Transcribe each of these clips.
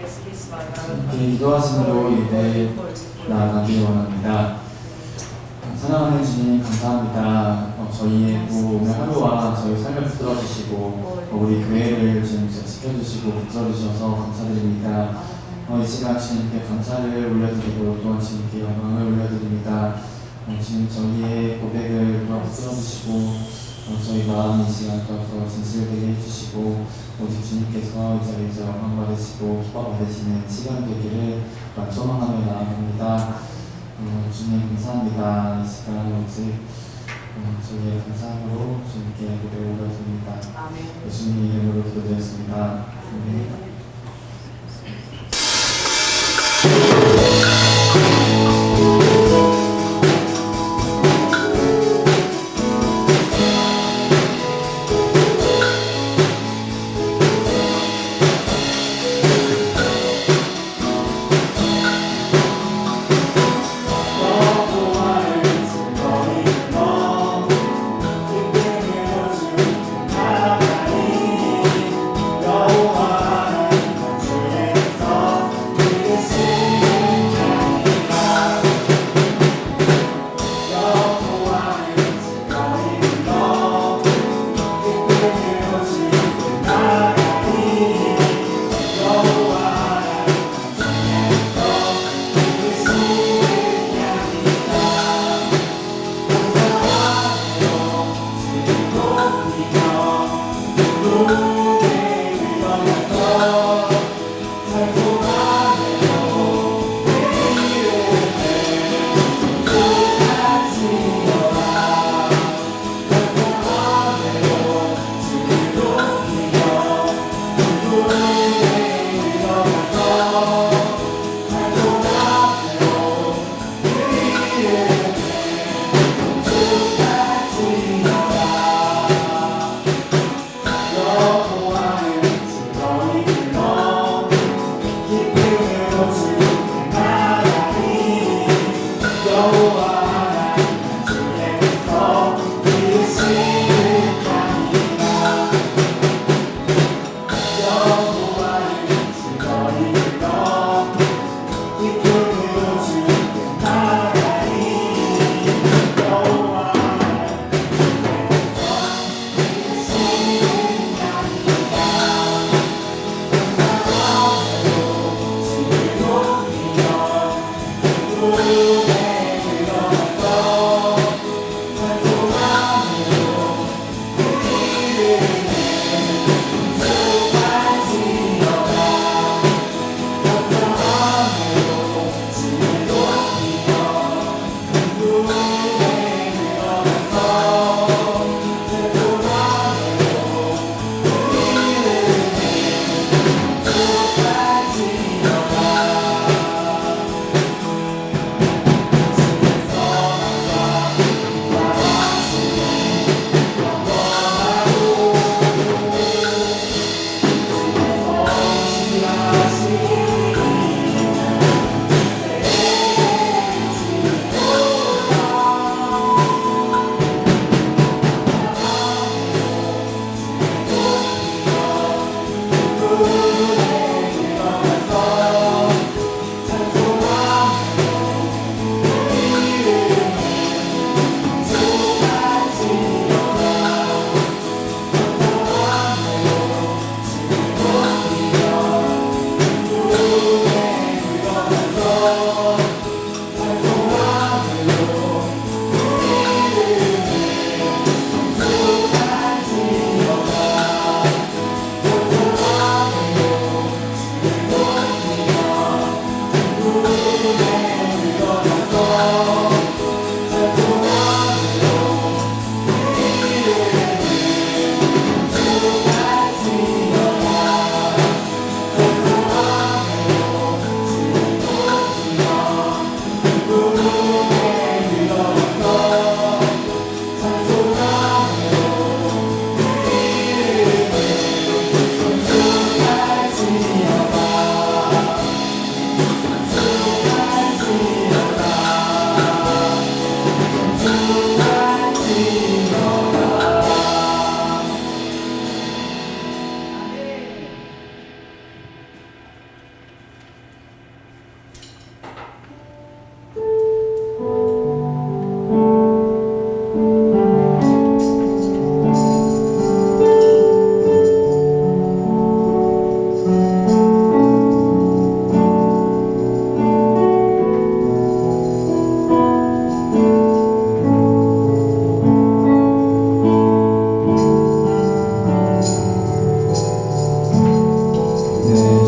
이렇게 기도하심으로 예배 나아가기 원합니다. 사랑하는 주님 감사합니다. 저희의 오늘 하루와 저희 삶을 붙들어주시고 우리 교회를 주님께서 지켜주시고 붙들어주셔서 감사드립니다. 이 시간 주님께 감사를 올려드리고 또한 주님께 영광을 올려드립니다. 주님 저희의 고백을 또한 붙들어주시고 저희 마음이 이 시간 떠서 진실되게 해주시고 오직 주님께서 이 자리에서 영광 받으시고 기뻐 받으시는 시간 되기를 소망하며 나아갑니다. 주님 감사합니다. 이 시간 오직 저희의 감사함으로 주님께 고백을 올려드립니다. 예수님 이름으로 기도드렸습니다. 아멘.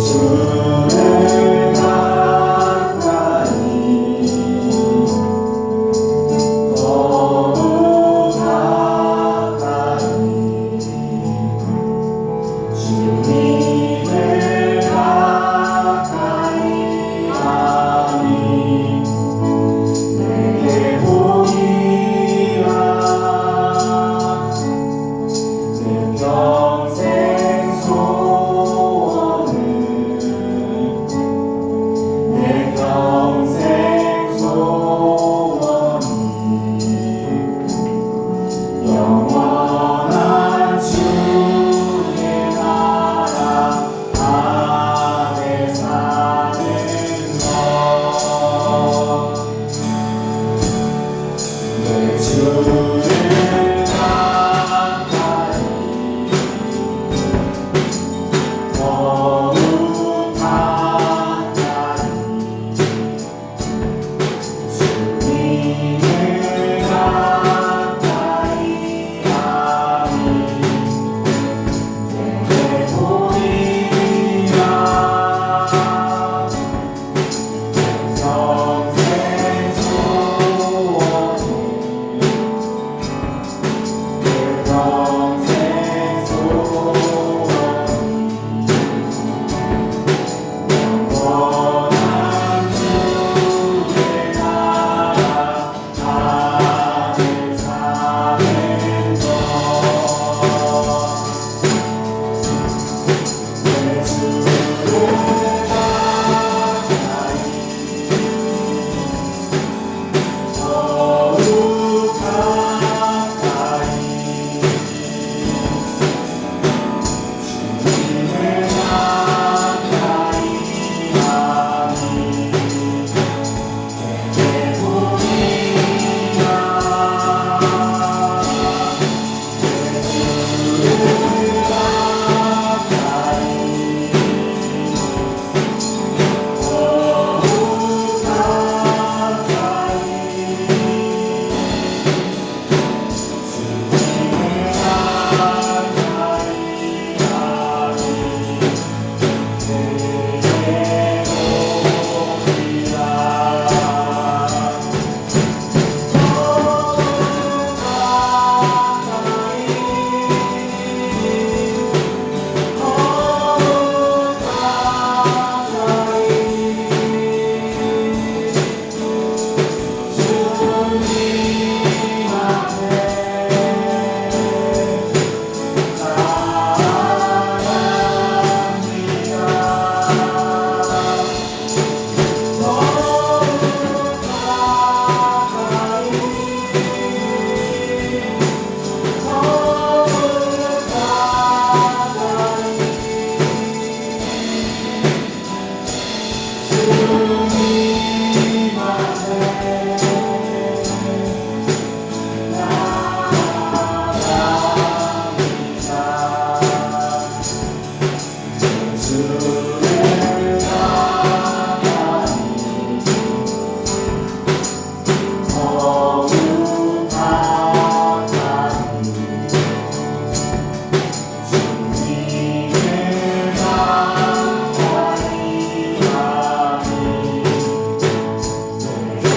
주를 가까이 더욱 가까이 주님을 가까이 하니 내게 보이라 내 평생 소원을 내 평생 소원이 영원한 주의 나라 안에 사는 것 내 주를 가까이 더욱 가까이 주님을 가까이 하니 내게 보이라 평생 소원이 내 평생 소원이 영원한 주의 나라 안에 사는 것 내 주를 가까이 더욱 가까이 주님을 가까이 하니 내게 보이라 내 주를 가까이 더욱 가까이 주님을 가까이 하니 내게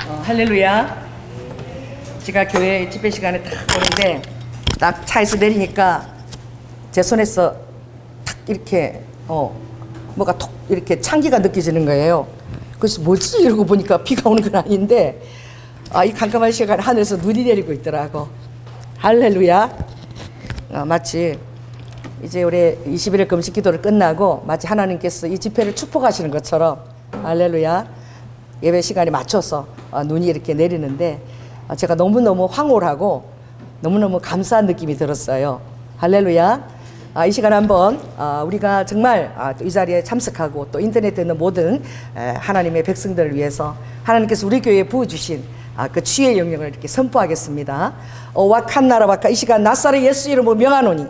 할렐루야. 제가 교회 집회 시간에 딱 보는데 딱 차에서 내리니까 제 손에서 탁 이렇게 뭐가 톡 이렇게 찬기가 느껴지는 거예요. 그래서 뭐지 이러고 보니까 비가 오는 건 아닌데 이 깜깜한 시간에 하늘에서 눈이 내리고 있더라고. 할렐루야. 마치 이제 우리 21일 금식 기도를 끝나고 마치 하나님께서 이 집회를 축복하시는 것처럼 할렐루야 예배 시간에 맞춰서 눈이 이렇게 내리는데 제가 너무너무 황홀하고 너무너무 감사한 느낌이 들었어요. 할렐루야. 이 시간에 한번 우리가 정말 이 자리에 참석하고 또 인터넷에 있는 모든 하나님의 백성들을 위해서 하나님께서 우리 교회에 부어주신 그 치유의 영역을 이렇게 선포하겠습니다. 와칸나라바카 이 시간 나사렛 예수 이름으로 명하노니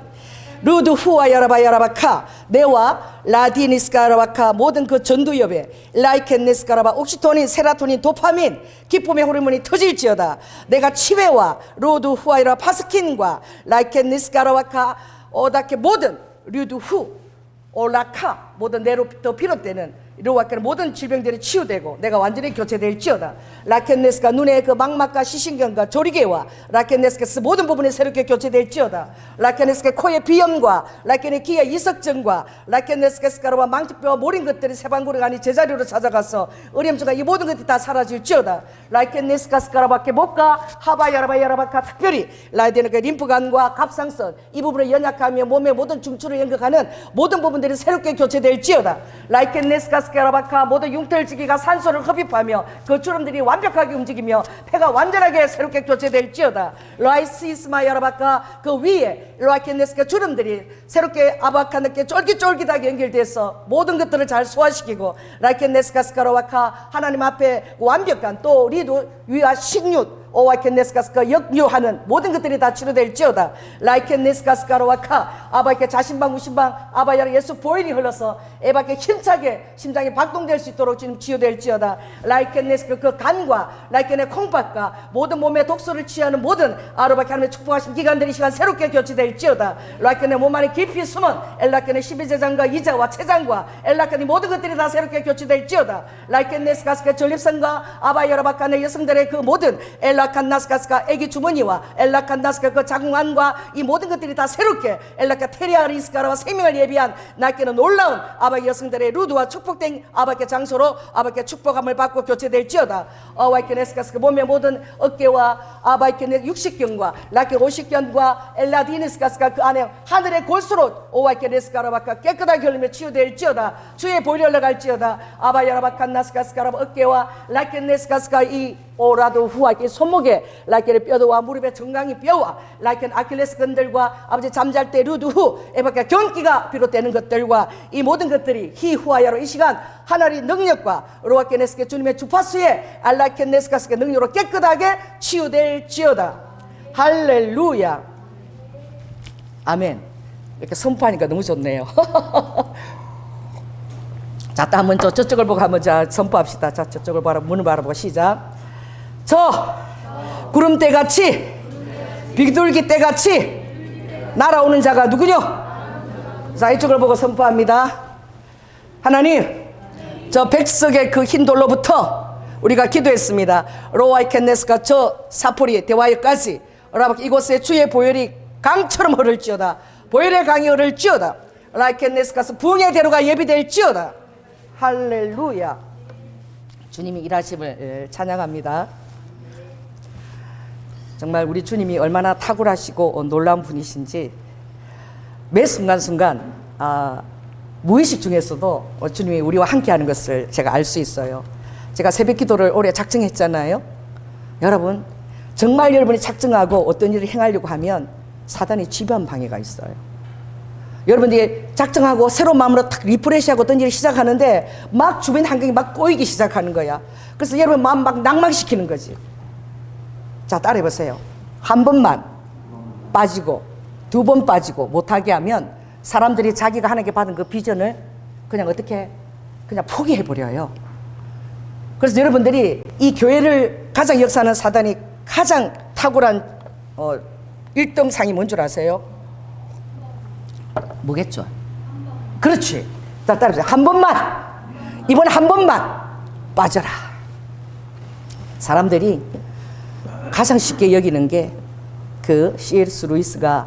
루드 후와 야라바카 네와 라디니스카라바카 모든 그 전두엽에 라이켄네스카라바 옥시토닌 세라토닌 도파민 기쁨의 호르몬이 터질지어다. 내가 치매와 루드 후와 야라 파스킨과 라이켄네스카라바카 오다케 모든 루드 후 올라카 모든 내로부터 비롯되는 이로와께는 모든 질병들이 치유되고 내가 완전히 교체될지어다. 라켄네스가 눈의 그 망막과 시신경과 조리개와 라켄네스가 모든 부분이 새롭게 교체될지어다. 라켄네스가 코의 비염과 라켄의 귀의 이석증과 라켄네스카스카로와 망치뼈와 모린 것들이 세방구리가 아니 제자리로 찾아가서 어림증과 이 모든 것들이 다 사라질지어다. 라켄네스카스카라밖에 목과 하바야라바야라바카 특별히 라이데너가 림프관과 갑상선 이 부분을 연약하며 몸의 모든 중추를 연결하는 모든 부분들이 새롭게 교체될지어다. 라이켄네스카스카라바카 모든 융털지기가 산소를 흡입하며 그 주름들이 완벽하게 움직이며 폐가 완전하게 새롭게 교체될지어다. 라이시스마야라바카 그 위에 라이켄네스카 주름들이 새롭게 아바카느께 쫄깃쫄깃하게 연결돼서 모든 것들을 잘 소화시키고 라이켄네스카스카라바카 하나님 앞에 완벽한 또 리도 위와 식육 오와이켄네스카스카 역류하는 모든 것들이 다 치료될지어다. 라이켄네스카스카로와카 아바에게 자신방 우신방 아바야로 예수 보혈이 흘러서 에바께 힘차게 심장이 박동될 수 있도록 지금 치유될지어다. 라이켄네스카 그 간과 라이켄의 콩팥과 모든 몸의 독소를 취하는 모든 아르바케 하나님의 축복하신 기관들이 시간 새롭게 교체될지어다. 라이켄의 몸 안에 깊이 숨은 엘라켄의 12제장과 이자와 체장과 엘라켄의 모든 것들이 다 새롭게 교체될지어다. 라이켄네스카스카 전립선과 아바야라바카의 여성들의 그 모든 엘라칸나스카스카 애기 주머니와 엘라칸나스카 그 자궁안과 이 모든 것들이 다 새롭게 엘라카 테리아리스카라와 생명을 예비한 나께는 놀라운 아바의 여성들의 루드와 축복된 아바의 장소로 아바의 축복함을 받고 교체될지어다. 와이케네스카스카 몸의 모든 어깨와 아바이케네 육식경과 라케 오식견과 엘라디니스카스카 그 안에 하늘의 골수로 오와이케네스카라바카 깨끗하게 흘리며 치유될지어다. 주의 보혈을 흘러갈지어다. 아바야라바칸나스카스카라바 어깨와 라케네스카스카 이 오라도 후아께 손목에 라이켄의 뼈와 무릎의 정강이 뼈와 라이켄 아킬레스 근들과 아버지 잠잘 때 루드 후 에바케 경기가 비롯되는 것들과 이 모든 것들이 히후아야로 이 시간 하나님의 능력과 로아케네스케 주님의 주파수에 알라케네스카스케 능력으로 깨끗하게 치유될지어다. 할렐루야. 아멘. 이렇게 선포하니까 너무 좋네요. 자, 또 한번 저쪽을 보고 한번 선포합시다. 자, 저쪽을 바라 문을 바라보고 시작. 저 구름대같이 비둘기대같이 날아오는 자가 누구뇨? 자, 이쪽을 보고 선포합니다. 하나님, 저 백석의 그 흰 돌로부터 우리가 기도했습니다. 로아이켄네스가 저 사포리 대와이까지 이곳에 주의 보혈이 강처럼 흐를지어다. 보혈의 강이 흐를지어다. 라이켄네스가서 부흥의 대로가 예비될지어다. 할렐루야. 주님이 일하심을 찬양합니다. 정말 우리 주님이 얼마나 탁월하시고 놀라운 분이신지 매 순간순간 무의식 중에서도 주님이 우리와 함께하는 것을 제가 알 수 있어요. 제가 새벽 기도를 올해 작정했잖아요. 여러분, 정말 여러분이 작정하고 어떤 일을 행하려고 하면 사단이 지배한 방해가 있어요. 여러분들이 작정하고 새로운 마음으로 탁 리프레시하고 어떤 일을 시작하는데 막 주변 환경이 막 꼬이기 시작하는 거야. 그래서 여러분 마음 막 낭망시키는 거지. 자, 따라해보세요. 한 번만 빠지고 두 번 빠지고 못하게 하면 사람들이 자기가 하나님께 받은 그 비전을 그냥 어떻게 그냥 포기해버려요. 그래서 여러분들이 이 교회를 가장 역사하는 사단이 가장 탁월한 1등상이 뭔 줄 아세요? 뭐겠죠? 그렇지. 자, 따라해보세요. 한 번만, 이번에 한 번만 빠져라. 사람들이 가장 쉽게 여기는 게 그 C.S. 루이스가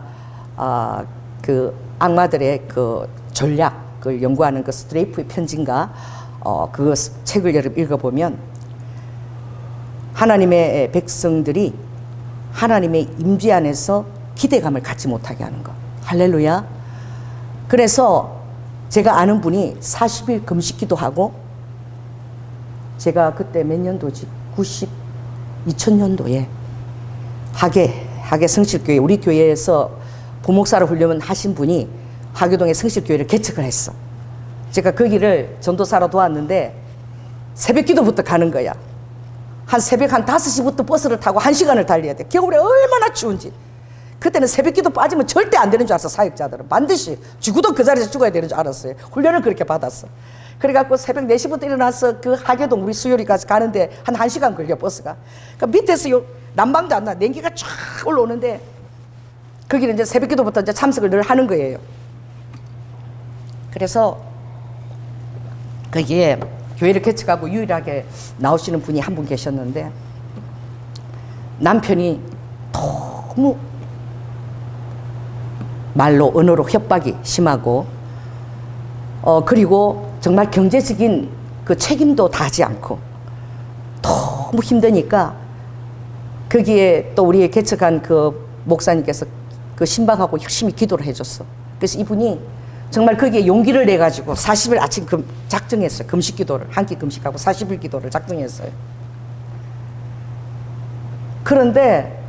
그 악마들의 그 전략을 연구하는 그 스트레이프의 편지인가 그 책을 여러분 읽어보면 하나님의 백성들이 하나님의 임재 안에서 기대감을 갖지 못하게 하는 것. 할렐루야. 그래서 제가 아는 분이 40일 금식 기도하고 제가 그때 몇 년도지? 2000년도에 하계 성실교회 우리 교회에서 부목사로 훈련 하신 분이 하교동에 성실교회를 개척을 했어. 제가 거기를 전도사로 도왔는데 새벽 기도부터 가는 거야. 한 새벽 한 5시부터 버스를 타고 1시간을 달려야 돼. 겨울에 얼마나 추운지. 그때는 새벽 기도 빠지면 절대 안 되는 줄 알았어. 사역자들은 반드시 죽어도 그 자리에서 죽어야 되는 줄 알았어요. 훈련을 그렇게 받았어. 그래갖고 새벽 4시부터 일어나서 그 하계동 우리 수요리까지 가는데 한 1시간 걸려 버스가. 그러니까 밑에서 난방도 안 나. 냉기가 쫙 올라오는데 거기는 이제 새벽 기도부터 이제 참석을 늘 하는 거예요. 그래서 거기에 교회를 개척하고 유일하게 나오시는 분이 한 분 계셨는데 남편이 너무 말로 언어로 협박이 심하고 그리고 정말 경제적인 그 책임도 다하지 않고 너무 힘드니까 거기에 또 우리 개척한 그 목사님께서 그 신방하고 열심히 기도를 해줬어. 그래서 이분이 정말 거기에 용기를 내가지고 40일 아침 작정했어요. 금식 기도를 한 끼 금식하고 40일 기도를 작정했어요. 그런데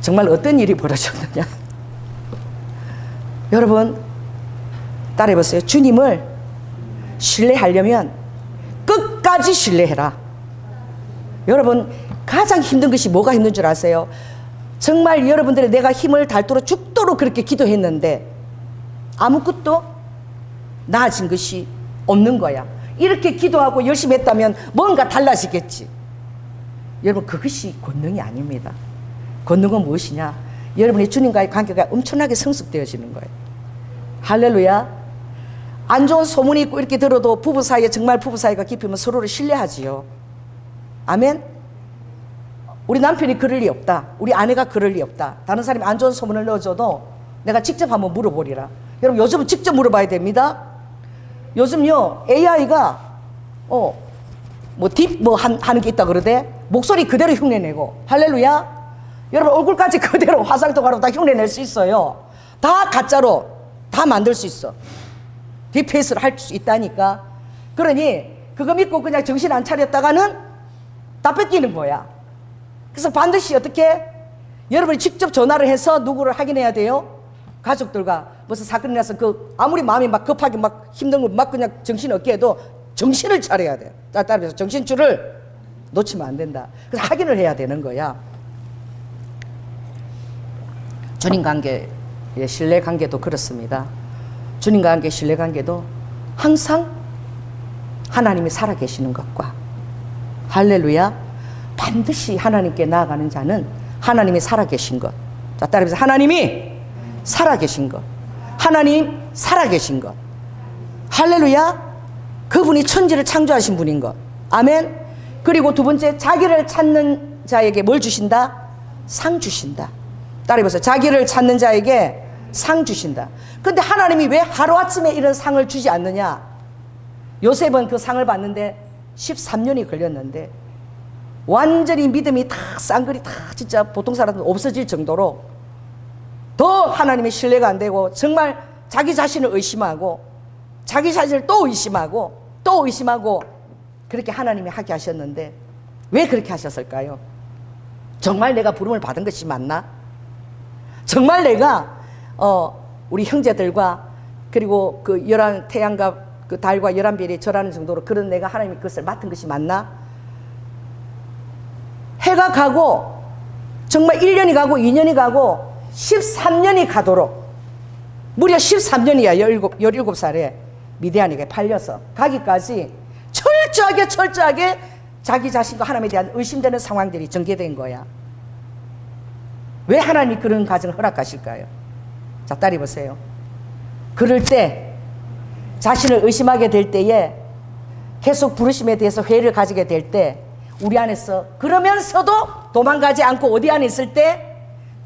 정말 어떤 일이 벌어졌느냐. 여러분 따라해보세요. 주님을 신뢰하려면 끝까지 신뢰해라. 여러분 가장 힘든 것이 뭐가 힘든 줄 아세요? 정말 여러분들의 내가 힘을 닳도록 죽도록 그렇게 기도했는데 아무것도 나아진 것이 없는 거야. 이렇게 기도하고 열심히 했다면 뭔가 달라지겠지. 여러분 그것이 권능이 아닙니다. 권능은 무엇이냐? 여러분의 주님과의 관계가 엄청나게 성숙되어지는 거예요. 할렐루야. 안 좋은 소문이 있고 이렇게 들어도 부부 사이에 정말 부부 사이가 깊으면 서로를 신뢰하지요. 아멘. 우리 남편이 그럴 리 없다. 우리 아내가 그럴 리 없다. 다른 사람이 안 좋은 소문을 넣어줘도 내가 직접 한번 물어보리라. 여러분 요즘은 직접 물어봐야 됩니다. 요즘요 AI가 하는 게 있다 그러대. 목소리 그대로 흉내내고. 할렐루야. 여러분 얼굴까지 그대로 화상통화로 다 흉내낼 수 있어요. 다 가짜로 다 만들 수 있어. 딥페이스를 할 수 있다니까. 그러니 그거 믿고 그냥 정신 안 차렸다가는 다 뺏기는 거야. 그래서 반드시 어떻게 여러분이 직접 전화를 해서 누구를 확인해야 돼요? 가족들과 무슨 사건이 나서 그 아무리 마음이 막 급하게 막 힘든 거 막 그냥 정신 없게 해도 정신을 차려야 돼요. 따라서 정신줄을 놓치면 안 된다. 그래서 확인을 해야 되는 거야. 주님 관계, 신뢰 관계도 그렇습니다. 주님과 관계, 신뢰 관계도 항상 하나님이 살아계시는 것과 할렐루야. 반드시 하나님께 나아가는 자는 하나님이 살아계신 것. 자, 따라해서 하나님이 살아계신 것. 하나님 살아계신 것. 할렐루야. 그분이 천지를 창조하신 분인 것. 아멘. 그리고 두 번째, 자기를 찾는 자에게 뭘 주신다? 상 주신다. 따라해보세요. 자기를 찾는 자에게 상 주신다. 근데 하나님이 왜 하루아침에 이런 상을 주지 않느냐? 요셉은 그 상을 받는데 13년이 걸렸는데 완전히 믿음이 다 쌍글이 다 진짜 보통 사람은 없어질 정도로 더 하나님의 신뢰가 안 되고 정말 자기 자신을 의심하고 자기 자신을 또 의심하고 또 의심하고 그렇게 하나님이 하게 하셨는데 왜 그렇게 하셨을까요? 정말 내가 부름을 받은 것이 맞나? 정말 내가 우리 형제들과 그리고 그 태양과 그 달과 11별이 절하는 정도로 그런 내가 하나님의 것을 맡은 것이 맞나? 해가 가고 정말 1년이 가고 2년이 가고 13년이 가도록 무려 13년이야 17살에 미디안에게 팔려서 가기까지 철저하게 자기 자신과 하나님에 대한 의심되는 상황들이 전개된 거야. 왜 하나님이 그런 과정을 허락하실까요? 자, 따라해 보세요. 그럴 때 자신을 의심하게 될 때에 계속 부르심에 대해서 회의를 가지게 될 때 우리 안에서 그러면서도 도망가지 않고 어디 안에 있을 때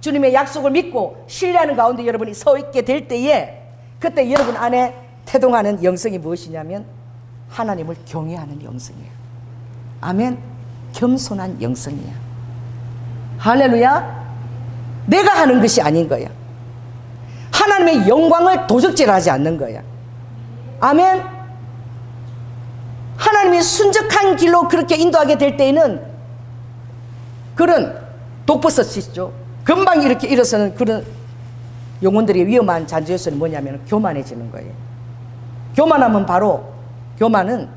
주님의 약속을 믿고 신뢰하는 가운데 여러분이 서 있게 될 때에 그때 여러분 안에 태동하는 영성이 무엇이냐면 하나님을 경외하는 영성이에요. 아멘. 겸손한 영성이야. 할렐루야. 내가 하는 것이 아닌 거야. 하나님의 영광을 도적질하지 않는 거야. 아멘. 하나님이 순적한 길로 그렇게 인도하게 될 때에는 그런 독버섯이죠. 금방 이렇게 일어서는 그런 영혼들의 위험한 잔재요소는 뭐냐면 교만해지는 거예요. 교만하면 바로 교만은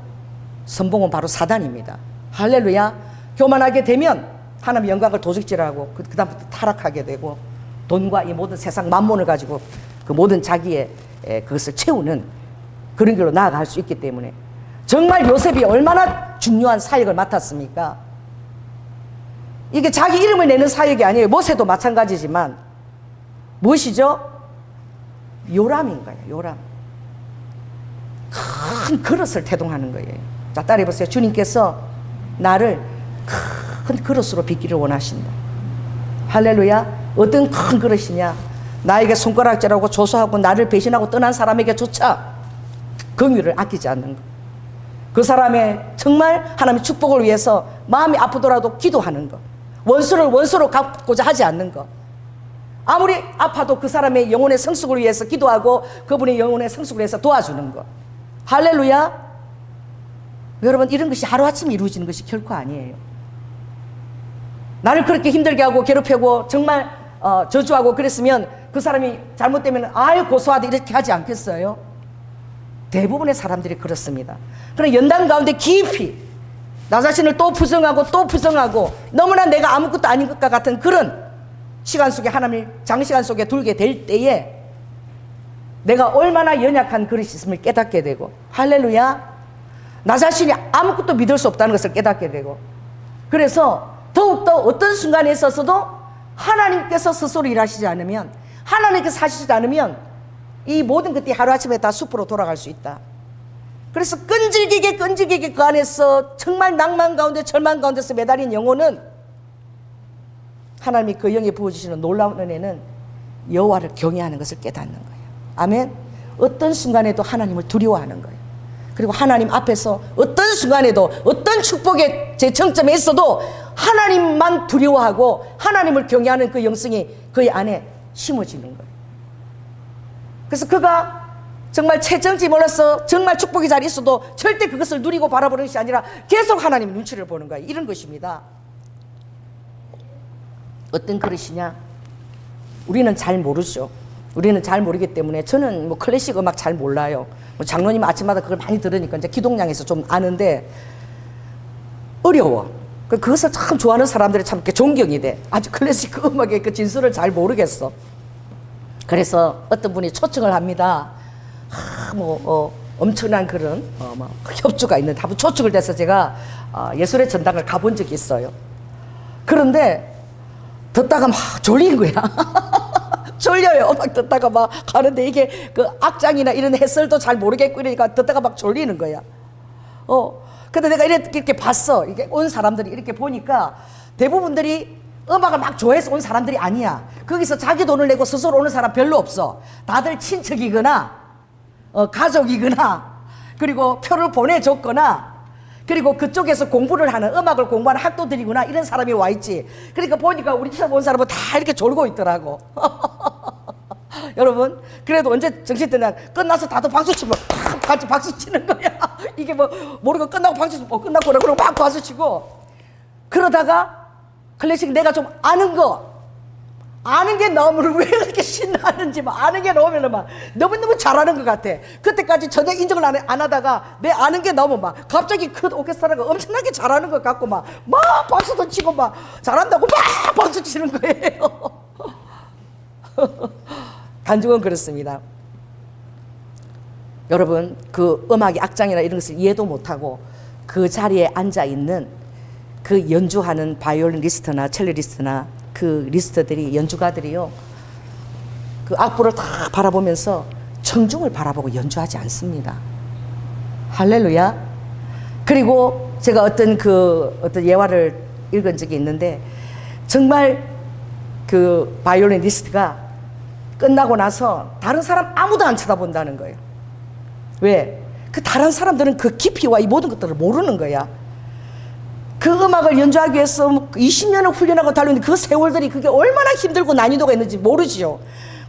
선봉은 바로 사단입니다. 할렐루야. 교만하게 되면 하나님의 영광을 도적질하고 그 다음부터 타락하게 되고 돈과 이 모든 세상 만몬을 가지고 그 모든 자기의 그것을 채우는 그런 길로 나아갈 수 있기 때문에 정말 요셉이 얼마나 중요한 사역을 맡았습니까? 이게 자기 이름을 내는 사역이 아니에요. 모세도 마찬가지지만 무엇이죠? 요람인 거예요. 요람. 큰 그릇을 태동하는 거예요. 자, 따라해보세요. 주님께서 나를 큰 그릇으로 빚기를 원하신다. 할렐루야. 어떤 큰 그릇이냐? 나에게 손가락질하고 조소하고 나를 배신하고 떠난 사람에게조차 긍휼을 아끼지 않는 것. 그 사람의 정말 하나님의 축복을 위해서 마음이 아프더라도 기도하는 것. 원수를 원수로 갚고자 하지 않는 것. 아무리 아파도 그 사람의 영혼의 성숙을 위해서 기도하고 그분의 영혼의 성숙을 위해서 도와주는 것. 할렐루야. 여러분, 이런 것이 하루아침에 이루어지는 것이 결코 아니에요. 나를 그렇게 힘들게 하고 괴롭히고 정말 저주하고 그랬으면 그 사람이 잘못되면 아유 고소하다 이렇게 하지 않겠어요? 대부분의 사람들이 그렇습니다. 그러나 연단 가운데 깊이 나 자신을 또 부정하고 너무나 내가 아무것도 아닌 것과 같은 그런 시간 속에 하나님을 장시간 속에 둘게 될 때에 내가 얼마나 연약한 그릇이 있음을 깨닫게 되고, 할렐루야. 나 자신이 아무것도 믿을 수 없다는 것을 깨닫게 되고, 그래서 더욱더 어떤 순간에 있어서도 하나님께서 스스로 일하시지 않으면, 하나님께서 하시지 않으면 이 모든 것들이 하루아침에 다 숲으로 돌아갈 수 있다. 그래서 끈질기게 그 안에서 정말 낭만 가운데 절망 가운데서 매달린 영혼은 하나님이 그 영에 부어주시는 놀라운 은혜는 여호와를 경외하는 것을 깨닫는 거예요. 아멘. 어떤 순간에도 하나님을 두려워하는 거예요. 그리고 하나님 앞에서 어떤 순간에도 어떤 축복의 제 정점에 있어도 하나님만 두려워하고 하나님을 경외하는 그 영성이 그의 안에 심어지는 거예요. 그래서 그가 정말 최정지 몰라서 정말 축복이 잘 있어도 절대 그것을 누리고 바라보는 것이 아니라 계속 하나님 눈치를 보는 거예요. 이런 것입니다. 어떤 그릇이냐? 우리는 잘 모르죠. 우리는 잘 모르기 때문에 저는 뭐 클래식 음악 잘 몰라요. 뭐 장로님 아침마다 그걸 많이 들으니까 이제 기독량에서 좀 아는데 어려워. 그것을 참 좋아하는 사람들이 참 이렇게 존경이 돼. 아주 클래식 음악의 그 진수를 잘 모르겠어. 그래서 어떤 분이 초청을 합니다. 엄청난 그런 협주가 있는데 한번 초청을 돼서 제가 예술의 전당을 가본 적이 있어요. 그런데 듣다가 막 졸린 거야. 졸려요. 막 듣다가 막 가는데 이게 그 악장이나 이런 해설도 잘 모르겠고 이러니까 듣다가 막 졸리는 거야. 근데 내가 이렇게 봤어. 이게 온 사람들이 이렇게 보니까 대부분들이 음악을 막 좋아해서 온 사람들이 아니야. 거기서 자기 돈을 내고 스스로 오는 사람 별로 없어. 다들 친척이거나 가족이거나 그리고 표를 보내줬거나 그리고 그쪽에서 공부를 하는 음악을 공부하는 학도들이구나 이런 사람이 와 있지. 그러니까 보니까 우리처럼 온 사람은 다 이렇게 졸고 있더라고. 여러분, 그래도 언제 정신 드냐 끝나서 다들 박수 치면 같이 박수 치는 거야. 이게 뭐 모르고 끝나고 박수 치고 끝나고 그러고 막 박수 치고 그러다가 클래식 내가 좀 아는 게 나오면 왜 이렇게 신나는지 막 아는 게 나오면 막 너무너무 잘하는 것 같아. 그때까지 전혀 인정을 안 하다가 내 아는 게 나오면 막 갑자기 그 오케스트라가 엄청나게 잘하는 것 같고 막 박수도 치고 막 잘한다고 막 박수 치는 거예요. 단중은 그렇습니다. 여러분, 그 음악의 악장이나 이런 것을 이해도 못하고 그 자리에 앉아있는 그 연주하는 바이올리니스트나 첼로리스트나 그 리스트들이 연주가들이요 그 악보를 다 바라보면서 청중을 바라보고 연주하지 않습니다. 할렐루야. 그리고 제가 어떤 예화를 읽은 적이 있는데, 정말 그 바이올리니스트가 끝나고 나서 다른 사람 아무도 안 쳐다본다는 거예요. 왜? 그 다른 사람들은 그 깊이와 이 모든 것들을 모르는 거야. 그 음악을 연주하기 위해서 20년을 훈련하고 달리는데 그 세월들이 그게 얼마나 힘들고 난이도가 있는지 모르지요.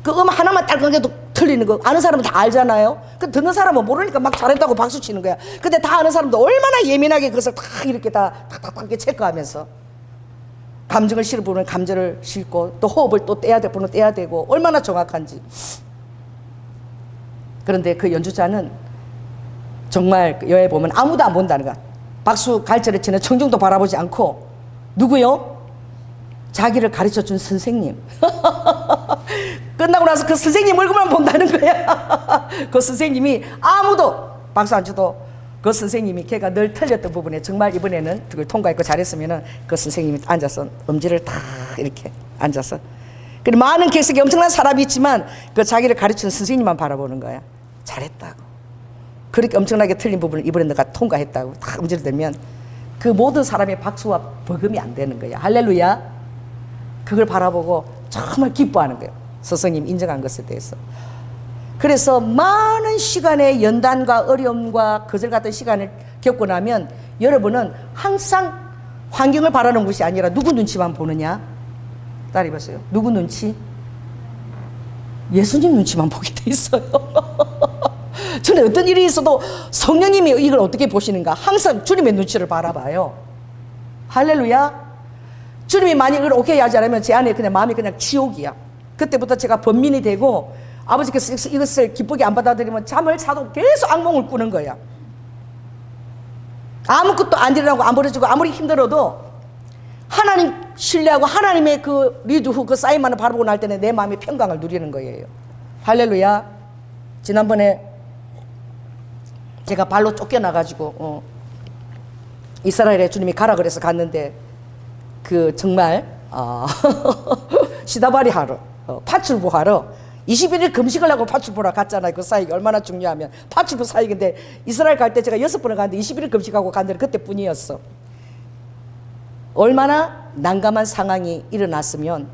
그 음악 하나만 딸깍해도 틀리는 거 아는 사람은 다 알잖아요. 그 듣는 사람은 모르니까 막 잘했다고 박수 치는 거야. 근데 다 아는 사람도 얼마나 예민하게 그것을 다 이렇게 다 탁탁탁 체크하면서 감정을 실을 부분은 감정을 실고 또 호흡을 또 떼야 될 부분은 떼야 되고 얼마나 정확한지. 그런데 그 연주자는 정말 여에 보면 아무도 안 본다는 거야. 박수 갈채를 치는 청중도 바라보지 않고 누구요? 자기를 가르쳐준 선생님. 끝나고 나서 그 선생님 얼굴만 본다는 거야. 그 선생님이 아무도 박수 안 쳐도 그 선생님이 걔가 늘 틀렸던 부분에 정말 이번에는 그걸 통과했고 잘했으면은 그 선생님이 앉아서 엄지를 탁 이렇게 앉아서 그리고 많은 객석에 엄청난 사람이 있지만 그 자기를 가르치는 선생님만 바라보는 거야. 잘했다고. 그렇게 엄청나게 틀린 부분을 이번에 너가 통과했다고 탁 엄지를 들면 그 모든 사람의 박수와 버금이 안 되는 거야. 할렐루야. 그걸 바라보고 정말 기뻐하는 거예요. 스승님 인정한 것에 대해서. 그래서 많은 시간의 연단과 어려움과 거절 같은 시간을 겪고 나면 여러분은 항상 환경을 바라는 것이 아니라 누구 눈치만 보느냐? 따라해 보세요. 누구 눈치? 예수님 눈치만 보게 돼 있어요. 저는 어떤 일이 있어도 성령님이 이걸 어떻게 보시는가 항상 주님의 눈치를 바라봐요. 할렐루야. 주님이 만약 이걸 오케이 하지 않으면 제 안에 그냥 마음이 그냥 지옥이야. 그때부터 제가 번민이 되고 아버지께서 이것을 기쁘게 안 받아들이면 잠을 자도 계속 악몽을 꾸는 거야. 아무것도 안 일어나고 안 벌어지고 아무리 힘들어도 하나님 신뢰하고 하나님의 그 리드 후 그 사인만을 바라보고 날 때는 내 마음의 평강을 누리는 거예요. 할렐루야. 지난번에 제가 발로 쫓겨나가지고 이스라엘에 주님이 가라 그래서 갔는데 그 정말 시다바리 하러 파출부 하러 21일 금식을 하고 파출부로 갔잖아요. 그 사역이 얼마나 중요하면 파출부 사역인데 이스라엘 갈 때 제가 6번을 갔는데 21일 금식하고 간 데는 그때뿐이었어. 얼마나 난감한 상황이 일어났으면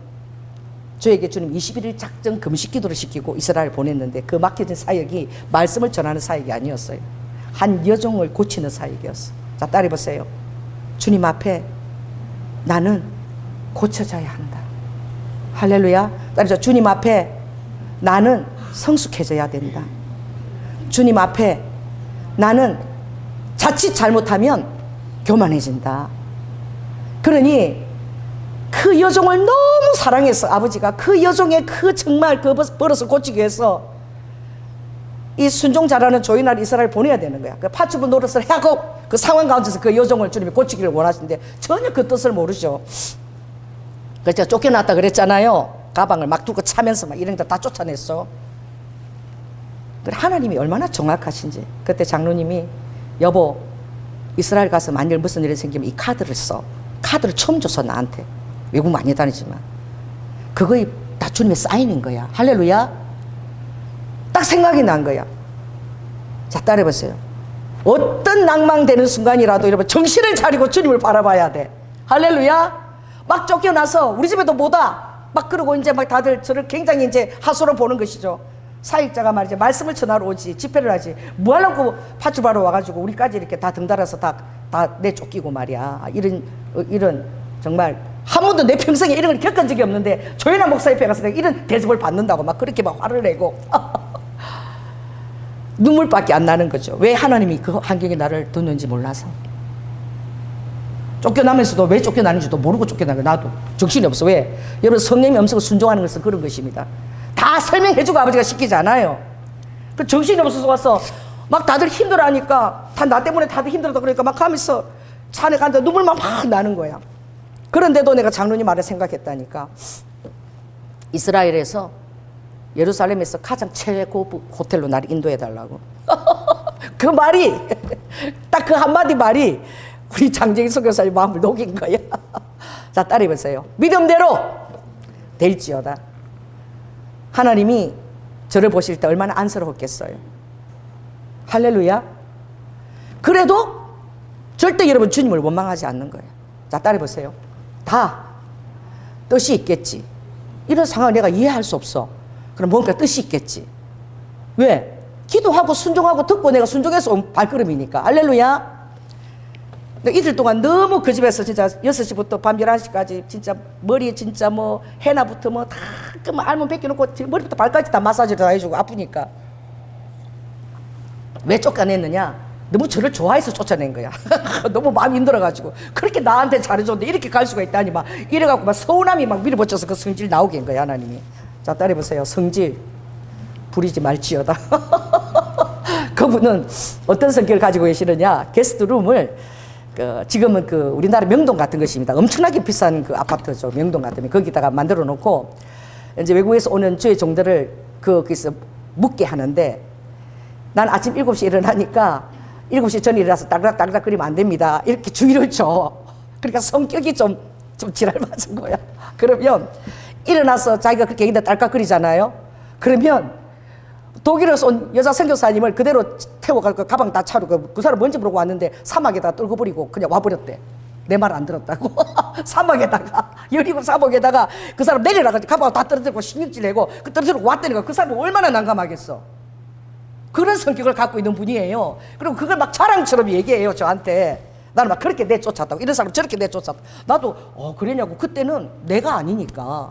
저에게 주님 21일 작정 금식 기도를 시키고 이스라엘 보냈는데 그 맡겨진 사역이 말씀을 전하는 사역이 아니었어요. 한 여종을 고치는 사역이었어. 자, 따라해 보세요. 주님 앞에 나는 고쳐져야 한다. 할렐루야. 따라서 주님 앞에 나는 성숙해져야 된다. 주님 앞에 나는 자칫 잘못하면 교만해진다. 그러니 그 여종을 너무 사랑해서 아버지가 그 여종의 그 정말 그 버릇을 고치기 위해서 이 순종 잘하는 조이날 이스라엘 보내야 되는 거야. 그 파출부 노릇을 하고 그 상황 가운데서 그 여종을 주님이 고치기를 원하시는데 전혀 그 뜻을 모르죠. 그래서 제가 쫓겨났다 그랬잖아요. 가방을 막 두고 차면서 막 이런 데 다 쫓아냈어. 그래 하나님이 얼마나 정확하신지. 그때 장로님이 여보 이스라엘 가서 만일 무슨 일이 생기면 이 카드를 써. 카드를 처음 줬어 나한테. 외국 많이 다니지만 그거에 다 주님의 사인인 거야. 할렐루야. 딱 생각이 난 거야. 자 따라해 보세요. 어떤 낭망되는 순간이라도 여러분 정신을 차리고 주님을 바라봐야 돼. 할렐루야. 막 쫓겨나서 우리 집에도 뭐다 막 그러고 이제 막 다들 저를 굉장히 이제 하소로 보는 것이죠. 사역자가 말이죠. 말씀을 전하러 오지 집회를 하지 뭐 하려고 파출바로 와가지고 우리까지 이렇게 다 등달아서 다 내쫓기고 말이야. 이런 정말 한 번도 내 평생에 이런 걸 겪은 적이 없는데 조연아 목사 옆에 가서 내가 이런 대접을 받는다고 막 그렇게 막 화를 내고 눈물밖에 안 나는 거죠. 왜 하나님이 그 환경에 나를 뒀는지 몰라서. 쫓겨나면서도 왜 쫓겨나는지도 모르고 쫓겨나는 거야. 나도 정신이 없어. 왜? 여러분 성령의 음성을 순종하는 것은 그런 것입니다. 다 설명해주고 아버지가 시키지 않아요. 그 정신이 없어서 와서 막 다들 힘들어하니까 다 나 때문에 다들 힘들다 그러니까 막 하면서 차 안에 갔는데 눈물만 막 나는 거야. 그런데도 내가 장로님 말을 생각했다니까. 이스라엘에서 예루살렘에서 가장 최고급 호텔로 나를 인도해달라고. 그 말이 딱 그 한마디 말이 우리 장정희 선교사의 마음을 녹인 거야. 자 따라해 보세요. 믿음대로 될지어다. 하나님이 저를 보실 때 얼마나 안쓰러웠겠어요. 할렐루야. 그래도 절대 여러분 주님을 원망하지 않는 거예요. 자, 따라해보세요. 다 뜻이 있겠지. 이런 상황을 내가 이해할 수 없어. 그럼 뭔가 뜻이 있겠지. 왜? 기도하고 순종하고 듣고 내가 순종해서 온 발걸음이니까. 할렐루야. 근데 이틀 동안 너무 그 집에서 진짜 6시부터 밤 11시까지 진짜 머리에 진짜 뭐 해나부터 뭐 다 알몸 벗겨놓고 머리부터 발까지 다 마사지를 다 해주고 아프니까. 왜 쫓아냈느냐? 너무 저를 좋아해서 쫓아낸 거야. 너무 마음이 힘들어가지고. 그렇게 나한테 잘해줬는데 이렇게 갈 수가 있다니 막 이래갖고 막 서운함이 막 밀어붙여서 그 성질 나오게 한 거야, 하나님이. 자, 따라해보세요. 성질 부리지 말지어다. 그분은 어떤 성격을 가지고 계시느냐? 게스트룸을 지금은 우리나라 명동 같은 것입니다. 엄청나게 비싼 그 아파트죠. 명동 같은 거기다가 만들어 놓고 이제 외국에서 오는 주의 종들을 거기서 묵게 하는데 난 아침 7시에 일어나니까 7시 전에 일어나서 딸깍딸깍 거리면 안 됩니다. 이렇게 주의를 줘. 그러니까 성격이 좀 지랄 맞은 거야. 그러면 일어나서 자기가 그렇게 얘기다 딸깍거리잖아요. 그러면 독일에서 온 여자 선교사님을 그대로 태워가고 가방 다 차고 그 사람 뭔지 모르고 왔는데 사막에다가 떨고 버리고 그냥 와버렸대. 내 말 안 들었다고. 사막에다가 여리고 사막에다가 그 사람 내려라가지고 가방 다 떨어뜨리고 신경질 내고 그 떨어뜨리고 왔다니까 그 사람이 얼마나 난감하겠어. 그런 성격을 갖고 있는 분이에요. 그리고 그걸 막 자랑처럼 얘기해요, 저한테. 나는 막 그렇게 내쫓았다고. 이런 사람 저렇게 내쫓았다고. 나도 그러냐고. 그때는 내가 아니니까.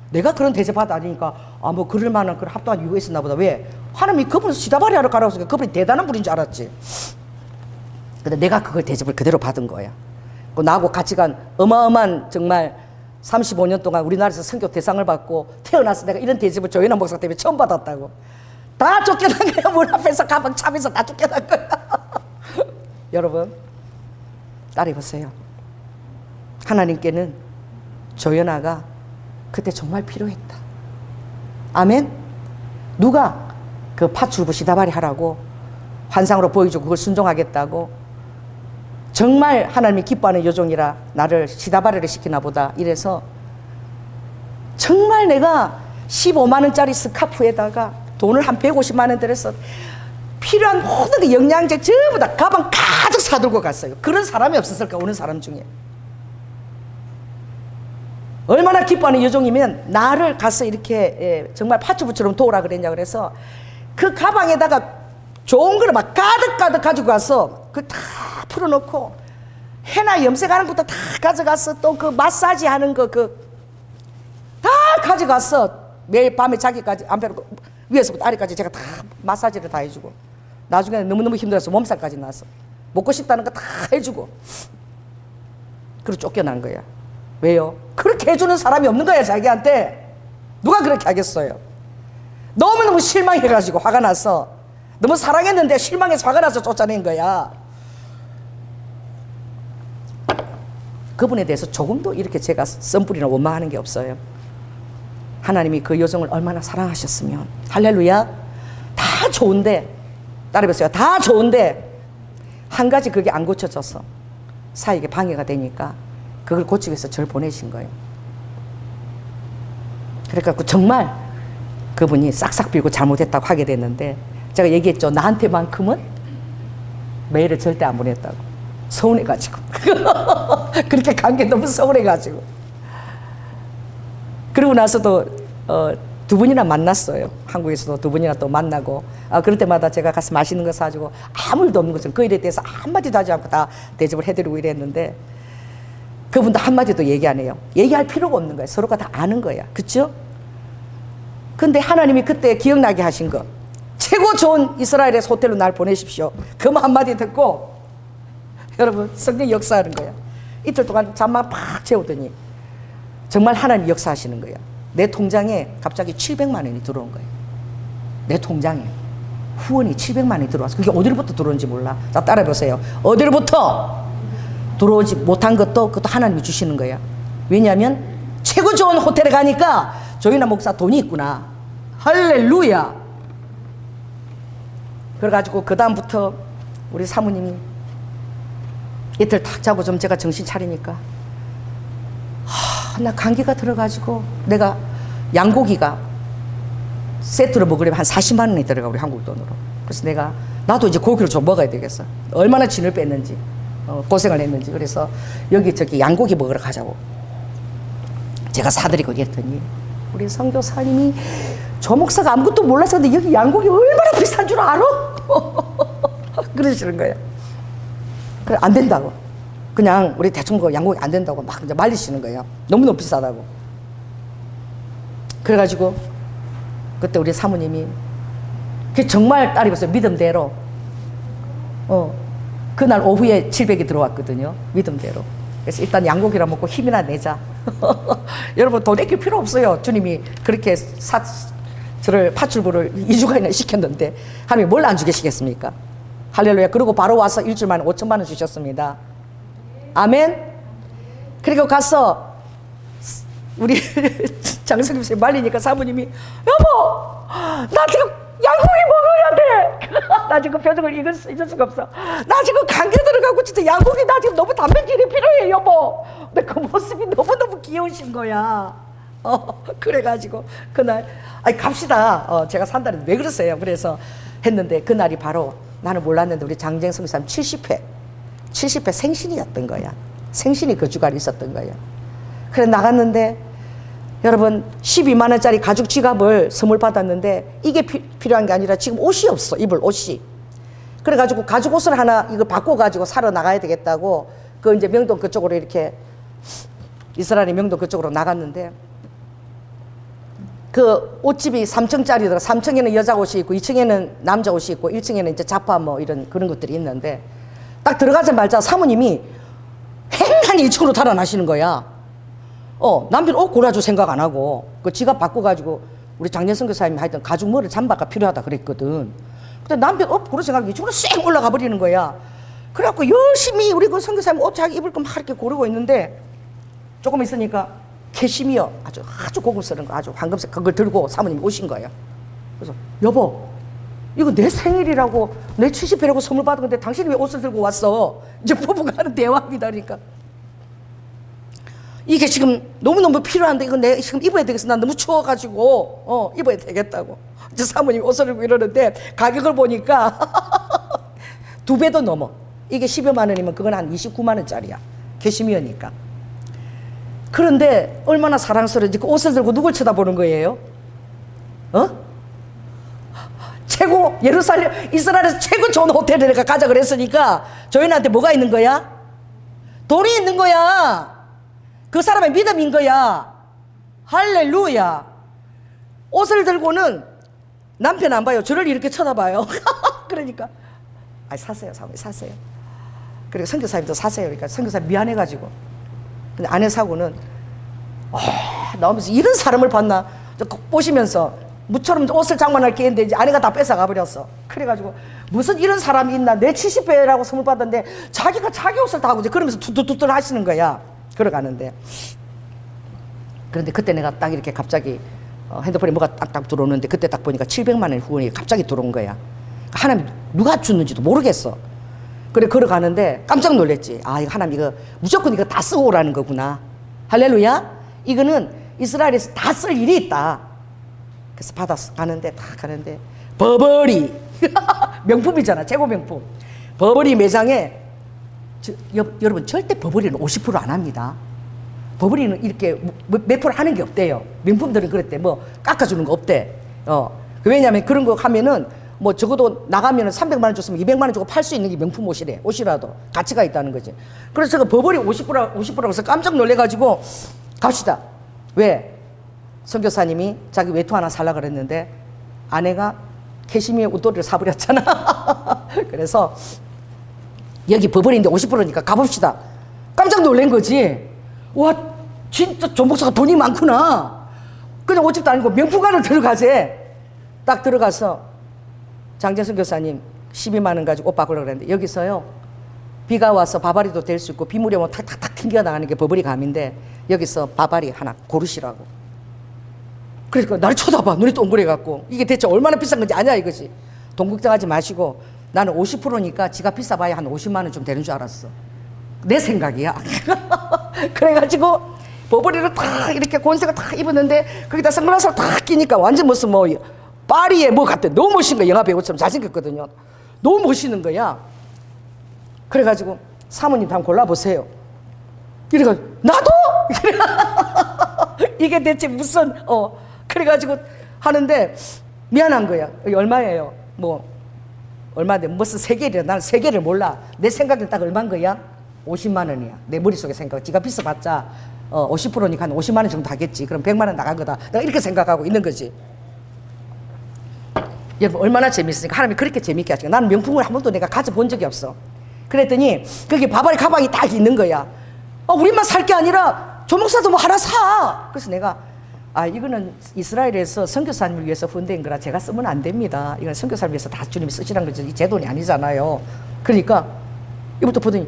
내가 그런 대접받아 아니니까 뭐 그럴 만한 그런 합당한 이유가 있었나 보다. 왜? 하나님이 그분을 시다발이 하러 가라고 했으니까 그분이 대단한 분인 줄 알았지. 근데 내가 그걸 대접을 그대로 받은 거야. 나하고 같이 간 어마어마한 정말 35년 동안 우리나라에서 선교 대상을 받고 태어나서 내가 이런 대접을 조현아 목사 때문에 처음 받았다고. 다 쫓겨난 거야. 문 앞에서 가방 차면서 다 쫓겨난 거야. 여러분 따라해보세요. 하나님께는 조연아가 그때 정말 필요했다. 아멘. 누가 그 파출부 시다발이 하라고 환상으로 보여주고 그걸 순종하겠다고 정말 하나님이 기뻐하는 여종이라 나를 시다발이를 시키나 보다 이래서 정말 내가 15만 원짜리 스카프에다가 돈을 한 150만 원 들여서 필요한 모든 그 영양제 전부 다 가방 가득 사들고 갔어요. 그런 사람이 없었을까, 오는 사람 중에. 얼마나 기뻐하는 여종이면 나를 가서 이렇게 정말 파출부처럼 도우라 그랬냐 그래서 그 가방에다가 좋은 거를 막 가득 가지고 가서 그걸 다 풀어놓고 해나 염색하는 것도 다 가져가서 또 그 마사지 하는 거 다 가져가서 매일 밤에 자기까지 안 빼놓고 위에서부터 아래까지 제가 다 마사지를 다 해주고 나중에 너무너무 힘들어서 몸살까지 나서 먹고 싶다는 거 다 해주고 그리고 쫓겨난 거야. 왜요? 그렇게 해주는 사람이 없는 거야, 자기한테. 누가 그렇게 하겠어요? 너무너무 실망해가지고 화가 나서 너무 사랑했는데 실망해서 화가 나서 쫓아낸 거야. 그분에 대해서 조금도 이렇게 제가 썸뿌리나 원망하는 게 없어요. 하나님이 그 여종을 얼마나 사랑하셨으면. 할렐루야. 다 좋은데 따라해보세요. 다 좋은데 한 가지 그게 안 고쳐져서 사이에 방해가 되니까 그걸 고치기 위해서 저를 보내신 거예요. 그러니까 정말 그분이 싹싹 빌고 잘못했다고 하게 됐는데 제가 얘기했죠. 나한테만큼은 메일을 절대 안 보냈다고. 서운해가지고. 그렇게 간 게 너무 서운해가지고. 그러고 나서도 두 분이나 만났어요. 한국에서도 두 분이나 또 만나고 그럴 때마다 제가 가서 맛있는 거 사주고 아무 일도 없는 거죠. 그 일에 대해서 한마디도 하지 않고 다 대접을 해드리고 이랬는데 그분도 한마디도 얘기 안 해요. 얘기할 필요가 없는 거예요. 서로가 다 아는 거야. 그렇죠? 근데 하나님이 그때 기억나게 하신 거 최고 좋은 이스라엘에서 호텔로 날 보내십시오. 그 한마디 듣고 여러분 성령 역사하는 거야. 이틀 동안 잠만 팍 재우더니 정말 하나님 역사하시는 거야. 내 통장에 갑자기 700만 원이 들어온 거예요. 내 통장에 후원이 700만 원이 들어왔어. 그게 어디로부터 들어온지 몰라. 자, 따라해보세요. 어디로부터 들어오지 못한 것도 그것도 하나님이 주시는 거야. 왜냐하면 최고 좋은 호텔에 가니까 조인아 목사 돈이 있구나. 할렐루야. 그래가지고 그 다음부터 우리 사모님이 이틀 탁 자고 좀 제가 정신 차리니까 나 감기가 들어가지고 내가 양고기가 세트로 먹으려면 한 40만 원이 들어가 우리 한국 돈으로. 그래서 나도 이제 고기를 좀 먹어야 되겠어. 얼마나 진을 뺐는지. 고생을 했는지. 그래서 여기 양고기 먹으러 가자고 제가 사드리고 이랬더니 우리 선교사님이 저 목사가 아무것도 몰라서 근데 여기 양고기 얼마나 비싼 줄 알아? 그러시는 거예요. 그래, 안 된다고. 그냥 우리 대충 그 양고기 안 된다고 막 이제 말리시는 거예요. 너무너무 비싸다고. 그래가지고 그때 우리 사모님이 그 정말 딸이 벌써 믿음대로 그날 오후에 700이 들어왔거든요. 믿음대로. 그래서 일단 양고기라 먹고 힘이나 내자. 여러분 돈 아낄 필요 없어요. 주님이 그렇게 저를 파출부를 2주간이나 시켰는데 하나님이 뭘 안 주겠습니까? 할렐루야. 그리고 바로 와서 일주일 만에 5천만 원 주셨습니다. 아멘. 그리고 가서 우리 장성김 씨 말리니까 사모님이 여보 나 지금 양고기 먹어야 돼. 나 지금 표정을 잊을 수가 없어. 나 지금 감기 들어가고 진짜 양고기 나 지금 너무 단백질이 필요해 여보. 근데 그 모습이 너무너무 귀여우신 거야. 그래가지고 그날 아니 갑시다. 제가 산다는데 왜 그러세요? 그래서 했는데 그날이 바로 나는 몰랐는데 우리 장정성 사람 70회 생신이었던 거야. 생신이 그 주간에 있었던 거예요. 그래 나갔는데 여러분 12만 원짜리 가죽 지갑을 선물 받았는데 이게 필요한 게 아니라 지금 옷이 없어. 입을 옷이. 그래가지고 가죽 옷을 하나 이거 바꿔가지고 사러 나가야 되겠다고 그 이제 명동 그쪽으로 이렇게 이스라엘의 명동 그쪽으로 나갔는데 그 옷집이 3층짜리더라. 3층에는 여자 옷이 있고 2층에는 남자 옷이 있고 1층에는 이제 자파 뭐 이런 그런 것들이 있는데 딱 들어가자마자 사모님이 행간히 2층으로 달아나시는 거야. 남편 옷 골라줄 생각 안 하고 그 지갑 바꿔가지고 우리 장례선 교사님이 하여튼 가죽 머리 잠바가 필요하다 그랬거든. 근데 남편 옷 고를 생각이 2층으로 쌩 올라가 버리는 거야. 그래갖고 열심히 우리 그 선교사님 옷 자기 입을 거 막 이렇게 고르고 있는데 조금 있으니까 캐시미어 아주 고급스러운 거 아주 황금색 그걸 들고 사모님이 오신 거예요. 그래서 여보 이거 내 생일이라고 내 70회라고 선물 받은 건데 당신이 왜 옷을 들고 왔어? 이제 부부가 하는 대화입니다. 그러니까 이게 지금 너무너무 필요한데 이거 내가 지금 입어야 되겠어. 난 너무 추워가지고 입어야 되겠다고 이제 사모님이 옷을 입고 이러는데 가격을 보니까 2배도 넘어. 이게 10여만 원이면 그건 한 29만 원짜리야. 캐시미어니까. 그런데 얼마나 사랑스러운지 그 옷을 들고 누굴 쳐다보는 거예요? 최고 예루살렘 이스라엘에서 최고 좋은 호텔에 내가 가자 그랬으니까 저희한테 뭐가 있는 거야? 돈이 있는 거야. 그 사람의 믿음인 거야. 할렐루야. 옷을 들고는 남편 안 봐요. 저를 이렇게 쳐다봐요. 그러니까 사세요 사모님 사세요. 그리고 선교사님도 사세요. 그러니까 선교사님 미안해가지고 근데 아내 사고는 나오면서 이런 사람을 봤나 보시면서 무처럼 옷을 장만할 게 있는데 이제 아내가 다 뺏어가 버렸어. 그래가지고 무슨 이런 사람이 있나 내 70배라고 선물 받았는데 자기가 자기 옷을 다 하고 이제 그러면서 뚜뚜뚜뚜 하시는 거야. 걸어가는데 그런데 그때 내가 딱 이렇게 갑자기 핸드폰에 뭐가 딱딱 들어오는데 그때 딱 보니까 700만 원 후원이 갑자기 들어온 거야. 하나님 누가 줬는지도 모르겠어. 그래 걸어가는데 깜짝 놀랐지. 이거 하나님 이거 무조건 이거 다 쓰고 오라는 거구나. 할렐루야. 이거는 이스라엘에서 다 쓸 일이 있다. 그래서 받았어. 가는데 딱 가는데 버버리 명품이잖아. 최고 명품. 버버리 매장에 여러분 절대 버버리는 50% 안 합니다. 버버리는 이렇게 몇 프로 하는 게 없대요. 명품들은 그랬대. 뭐 깎아주는 거 없대. 왜냐하면 그런 거 하면은 뭐 적어도 나가면은 300만 원 줬으면 200만 원 주고 팔 수 있는 게 명품 옷이래. 옷이라도 가치가 있다는 거지. 그래서 제가 버버리 50%라고 해서 깜짝 놀래가지고 갑시다. 왜? 선교사님이 자기 외투 하나 살라 그랬는데 아내가 캐시미어 옷도리를 사버렸잖아. 그래서 여기 버버리인데 50%니까 가봅시다. 깜짝 놀란 거지. 와 진짜 조 목사가 돈이 많구나. 그냥 옷집도 아니고 명품관을 들어가재. 딱 들어가서 장재순 교사님 12만 원 가지고 옷 바꾸려고 그랬는데 여기서요 비가 와서 바바리도 될 수 있고 비물이 오면 탁탁탁 튕겨나가는 게 버버리 감인데 여기서 바바리 하나 고르시라고. 그러니까 나를 쳐다봐. 눈이 동그래갖고 이게 대체 얼마나 비싼 건지 아냐 이거지. 돈 걱정하지 마시고 나는 50%니까 지가 비싸봐야 한 50만 원 좀 되는 줄 알았어. 내 생각이야. 그래가지고 버버리를 탁 이렇게 곤색을 탁 입었는데 거기다 선글라스를 탁 끼니까 완전 무슨 뭐 파리에 뭐 같아. 너무 멋진 거야. 영화 배우처럼 잘생겼거든요. 너무 멋있는 거야. 그래가지고 사모님도 한번 골라보세요. 이래가지고 나도? 이게 대체 무슨 그래가지고 하는데 미안한 거야. 여기 얼마예요? 뭐 얼마인데 무슨 세계를 나는 세계를 몰라. 내 생각엔 딱 얼마인 거야? 50만 원이야. 내 머릿속에 생각. 지가 비싸봤자 50%니까 한 50만 원 정도 하겠지. 그럼 100만 원 나간 거다. 내가 이렇게 생각하고 있는 거지. 여러분 얼마나 재밌으니까 하나님이 그렇게 재밌게 하시니까 나는 명품을 한 번도 내가 가져본 적이 없어. 그랬더니 거기 바바리 가방이 딱 있는 거야. 우리만 살 게 아니라 조목사도 뭐 하나 사. 그래서 내가 이거는 이스라엘에서 선교사님을 위해서 훈대인 거라 제가 쓰면 안 됩니다. 이건 선교사를 위해서 다 주님이 쓰시라는 거지. 제 돈이 아니잖아요. 그러니까 이것도 보더니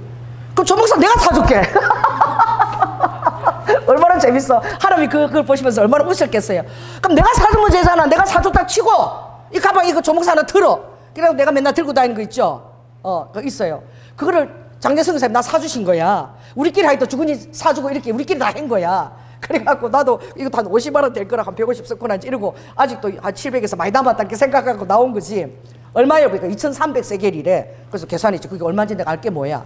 그럼 조목사 내가 사줄게. 얼마나 재밌어. 하나님이 그걸 보시면서 얼마나 웃었겠어요. 그럼 내가 사주면 되잖아. 내가 사줬다 치고 이 가방 이거 조목사 하나 들어. 그래서 내가 맨날 들고 다니는 거 있죠. 그거 있어요. 그거를 장재성 선생님 나 사주신 거야. 우리끼리 하여튼 주근이 사주고 이렇게 우리끼리 다 한 거야. 그래갖고 나도 이거 한 50만 원 될 거라 한 150 썼구나 이러고 아직도 한 700에서 많이 남았다 이렇게 생각하고 나온 거지. 얼마예요? 그러니까 2300세겔이래. 그래서 계산했지. 그게 얼마인지 내가 알게 뭐야.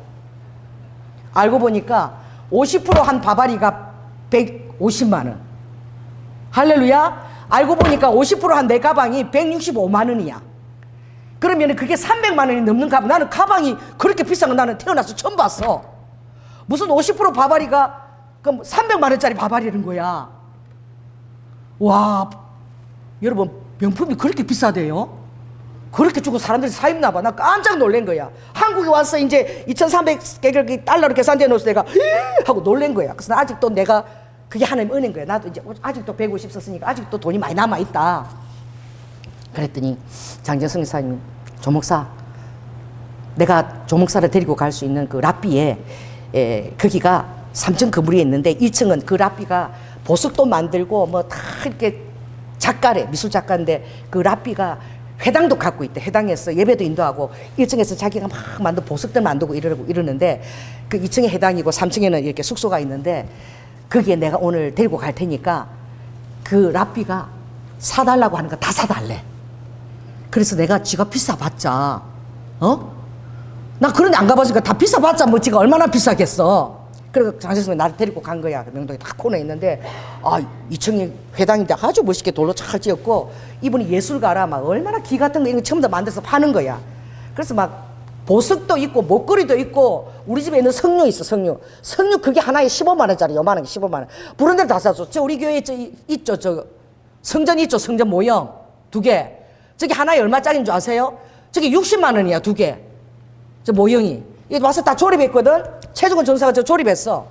알고 보니까 50%한 바바리가 150만 원. 할렐루야. 알고 보니까 50%한 내 가방이 165만 원이야. 그러면 그게 300만 원이 넘는 가방. 나는 가방이 그렇게 비싼 거 나는 태어나서 처음 봤어. 무슨 50% 바바리가 그럼 300만 원짜리 바바리는 거야. 와, 여러분 명품이 그렇게 비싸대요? 그렇게 주고 사람들이 사 입나 봐. 나 깜짝 놀란 거야. 한국에 와서 이제 2,300개를 달러로 계산돼 놓아서 내가 하고 놀란 거야. 그래서 아직도 내가 그게 하나님 은혜인 거야. 나도 이제 아직도 150 썼으니까 아직도 돈이 많이 남아 있다. 그랬더니 장재성 이사님이 조목사, 내가 조목사를 데리고 갈 수 있는 그 랍비에 거기가 3층 건물이 있는데 1층은 그 랍비가 보석도 만들고 뭐 다 이렇게 작가래, 미술 작가인데 그 랍비가 회당도 갖고 있대. 회당에서 예배도 인도하고 1층에서 자기가 막 만든 보석들 만들고 이러는데 그 2층에 회당이고 3층에는 이렇게 숙소가 있는데 거기에 내가 오늘 데리고 갈 테니까 그 랍비가 사달라고 하는 거 다 사달래. 그래서 내가 지가 비싸봤자 나 그런데 안 가봤으니까 다 비싸봤자 뭐 지가 얼마나 비싸겠어. 그래서 장재성이 나를 데리고 간 거야. 명동에 딱 코너에 있는데 2층이 회당인데 아주 멋있게 돌로 잘 지었고 이분이 예술가라 막 얼마나 기 같은 거 이런 거 전부 다 만들어서 파는 거야. 그래서 막 보석도 있고 목걸이도 있고 우리 집에 있는 석류 있어. 석류 그게 하나에 15만 원짜리 요만한 게 15만 원. 부른 대로 다 사줘. 저 우리 교회에 있죠. 저 성전 있죠. 성전 모형 2개. 저기 하나에 얼마짜리인 줄 아세요? 저기 60만 원이야 2개. 저 모형이. 이거 와서 다 조립했거든. 최중원 전사가 저 조립했어.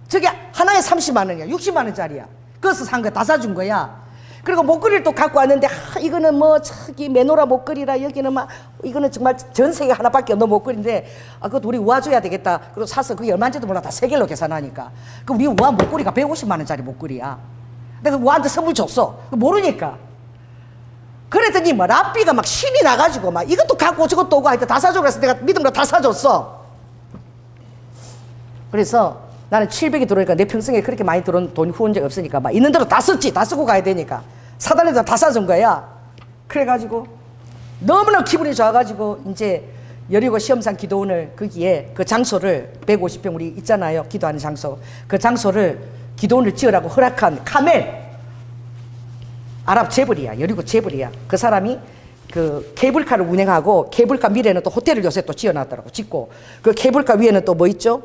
저게 하나에 30만 원이야. 60만 원짜리야. 그래서 산 거 다 사준 거야. 그리고 목걸이를 또 갖고 왔는데 이거는 뭐 저기 메노라 목걸이라 여기는 막 이거는 정말 전 세계 하나밖에 없는 목걸이인데 그것도 우리 우아줘야 되겠다. 그리고 사서 그게 얼마인지도 몰라. 다 세겔로 계산하니까. 그 우리 우아 목걸이가 150만 원짜리 목걸이야. 내가 우아한테 선물 줬어. 모르니까. 그랬더니 뭐 랍비가 막 신이 나가지고 막 이것도 갖고 저것도 오고 하여튼 다 사줘. 그래서 내가 믿음으로 다 사줬어. 그래서 나는 700이 들어오니까 내 평생에 그렇게 많이 들어온 돈이 후원 적 없으니까 막 있는 대로 다 썼지. 다 쓰고 가야 되니까 사달래도 다 사준 거야. 그래가지고 너무나 기분이 좋아가지고 이제 여리고 시험상 기도원을 거기에 그 장소를 150평 우리 있잖아요. 기도하는 장소. 그 장소를 기도원을 지으라고 허락한 카멜 아랍 재벌이야. 여리고 재벌이야. 그 사람이 그 케이블카를 운행하고 케이블카 미래는 또 호텔을 요새 또 지어놨더라고. 짓고 그 케이블카 위에는 또 뭐 있죠?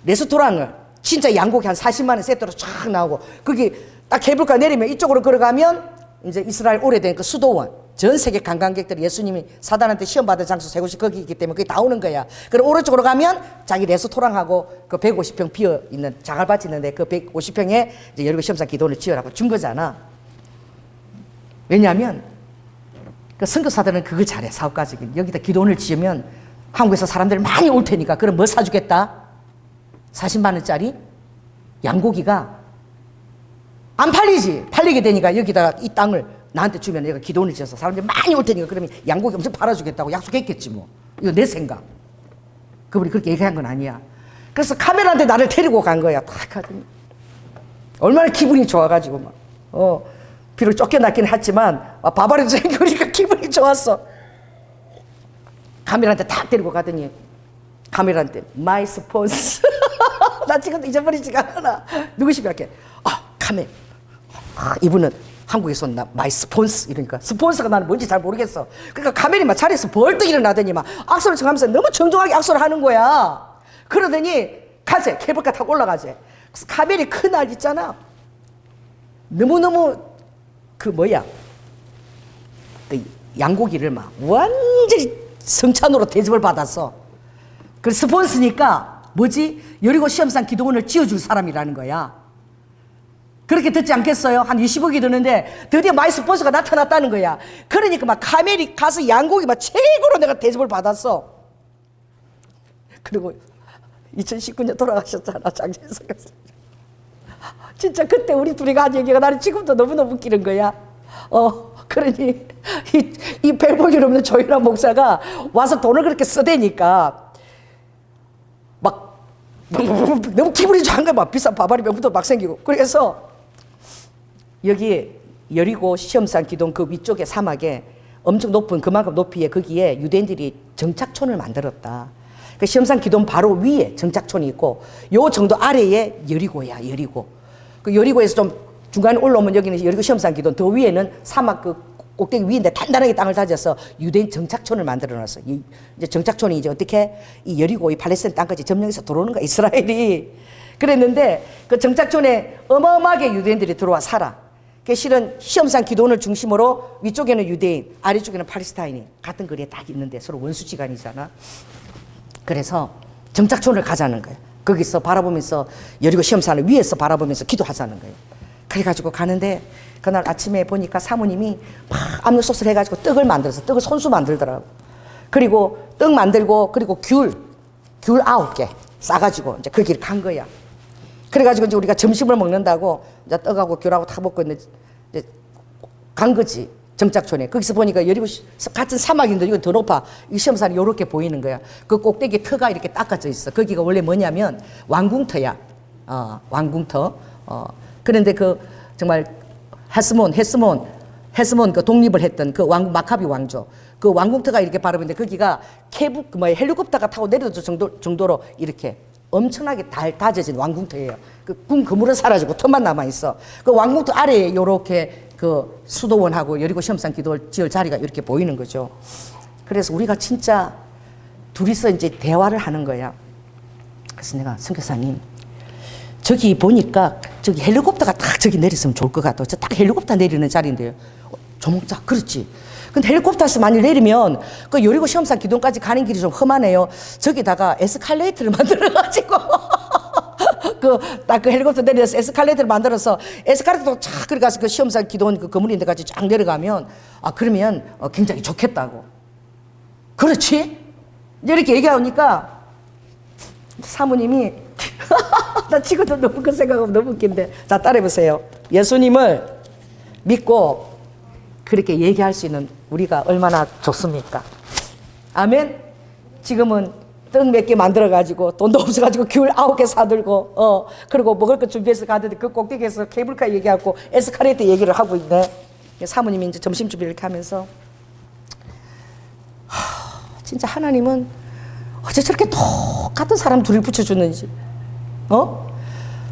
레스토랑을 진짜 양고기 한 40만 원 세트로 쫙 나오고 거기 딱 케이블카 내리면 이쪽으로 걸어가면 이제 이스라엘 오래된 그 수도원 전 세계 관광객들이 예수님이 사단한테 시험 받은 장소 세 곳이 거기 있기 때문에 거기 다 오는 거야. 그리고 오른쪽으로 가면 자기 레스토랑하고 그 150평 비어 있는 자갈밭이 있는데 그 150평에 이제 여리고 시험상 기도원을 지으라고 준 거잖아. 왜냐하면 그 선교사들은 그거 잘해. 사업가적인 여기다 기도원을 지으면 한국에서 사람들이 많이 올 테니까 그럼 뭐 사주겠다? 40만 원짜리 양고기가 안 팔리지. 팔리게 되니까 여기다가 이 땅을 나한테 주면 내가 기도원을 지어서 사람들이 많이 올 테니까 그러면 양고기 엄청 팔아주겠다고 약속했겠지 뭐. 이거 내 생각. 그분이 그렇게 얘기한 건 아니야. 그래서 카메라한테 나를 데리고 간 거야. 딱 하더니 얼마나 기분이 좋아가지고 막 비록 쫓겨났긴 했지만 바바리도 생기니까 기분이 좋았어. 카메라한테 딱 데리고 가더니 카메라한테 마이 스폰스. 나 지금도 잊어버리지가 않아. 누구시면 이렇게 카메. 이분은 한국에서 온 마이 스폰스 이러니까 스폰서가 나는 뭔지 잘 모르겠어. 그러니까 카멜이 막 자리에서 벌떡 일어나더니 막 악수를 청하면서 너무 정중하게 악수를 하는 거야. 그러더니 가재 케이블카 타고 올라가재. 그래서 카멜이 그날 있잖아. 너무너무 그 양고기를 막 완전히 성찬으로 대접을 받았어. 그 스폰서니까 여리고 시험상 기도원을 지어줄 사람이라는 거야. 그렇게 듣지 않겠어요? 한 20억이 드는데 드디어 마이 스폰서가 나타났다는 거야. 그러니까 막 카멜이 가서 양고기 막 최고로 내가 대접을 받았어. 그리고 2019년 돌아가셨잖아, 장재석 교수님. 진짜 그때 우리 둘이 한 얘기가 나는 지금도 너무너무 웃기는 거야. 그러니 이 별볼일 없는 조윤아 목사가 와서 돈을 그렇게 써대니까 막 너무 기분이 좋은 거야. 막 비싼 바바리 명품도 막 생기고. 그래서 여기 여리고 시험산 기동 그 위쪽에 사막에 엄청 높은 그만큼 높이에 거기에 유대인들이 정착촌을 만들었다. 그 시험산 기동 바로 위에 정착촌이 있고 요 정도 아래에 여리고야. 여리고. 그 여리고에서 좀 중간에 올라오면 여기는 여리고 시험산 기동, 더 위에는 사막 그 꼭대기 위인데 단단하게 땅을 다져서 유대인 정착촌을 만들어놨어. 이제 정착촌이 이제 어떻게 이 여리고 이 팔레스타인 땅까지 점령해서 들어오는 거야, 이스라엘이. 그랬는데 그 정착촌에 어마어마하게 유대인들이 들어와 살아. 그 실은 시험산 기돈을 중심으로 위쪽에는 유대인, 아래쪽에는 팔레스타인이 같은 거리에 딱 있는데 서로 원수지간이잖아. 그래서 정착촌을 가자는 거야. 거기서 바라보면서 여리고 시험산을 위에서 바라보면서 기도하자는 거예요. 그래가지고 가는데 그날 아침에 보니까 사모님이 막 압력솥을 해가지고 떡을 만들어서 떡을 손수 만들더라고. 그리고 떡 만들고 그리고 귤 9개 싸가지고 이제 그 길 간 거야. 그래가지고 이제 우리가 점심을 먹는다고 이제 떡하고 귤하고 다 먹고 이제 간 거지. 정착촌에. 거기서 보니까 여리고 같은 사막인데 이거 더 높아. 이 시험산이 요렇게 보이는 거야. 그 꼭대기 터가 이렇게 닦아져 있어. 거기가 원래 뭐냐면 왕궁터야. 왕궁터. 그런데 그 정말 헤스몬 그 독립을 했던 그 왕 마카비 왕조. 그 왕궁터가 이렇게 바라보는데 거기가 헬리콥터가 타고 내려줄 정도로 이렇게 엄청나게 다져진 왕궁터예요. 그 궁 그물은 사라지고 터만 남아 있어. 그 왕궁터 아래에 요렇게 그 수도원하고 여리고 시험산 기도를 지을 자리가 이렇게 보이는 거죠. 그래서 우리가 진짜 둘이서 이제 대화를 하는 거야. 그래서 내가 선교사님 저기 보니까 저기 헬리콥터가 딱 저기 내렸으면 좋을 것 같아. 저 딱 헬리콥터 내리는 자리인데요. 조목자 그렇지. 근데 헬리콥터에서 많이 내리면 그 여리고 시험산 기둥까지 가는 길이 좀 험하네요. 저기다가 에스컬레이터를 만들어가지고 딱 그 헬리콥터 내려서 에스컬레이터를 만들어서 에스컬레이터도 쫙 그래 가서 그 시험산 기둥 그 건물인 데까지 쫙 내려가면 그러면 굉장히 좋겠다고. 그렇지? 이렇게 얘기하니까 사모님이 나 지금도 너무 그 생각하면 너무 웃긴데. 자, 따라해보세요. 예수님을 믿고 그렇게 얘기할 수 있는 우리가 얼마나 좋습니까? 아멘? 지금은 떡 몇 개 만들어가지고 돈도 없어가지고 귤 9개 사들고 그리고 먹을 거 준비해서 가는데 그 꼭대기에서 케이블카 얘기하고 에스컬레이터 얘기를 하고 있네. 사모님이 이제 점심 준비를 이렇게 하면서 진짜 하나님은 어째 저렇게 똑같은 사람 둘이 붙여주는지.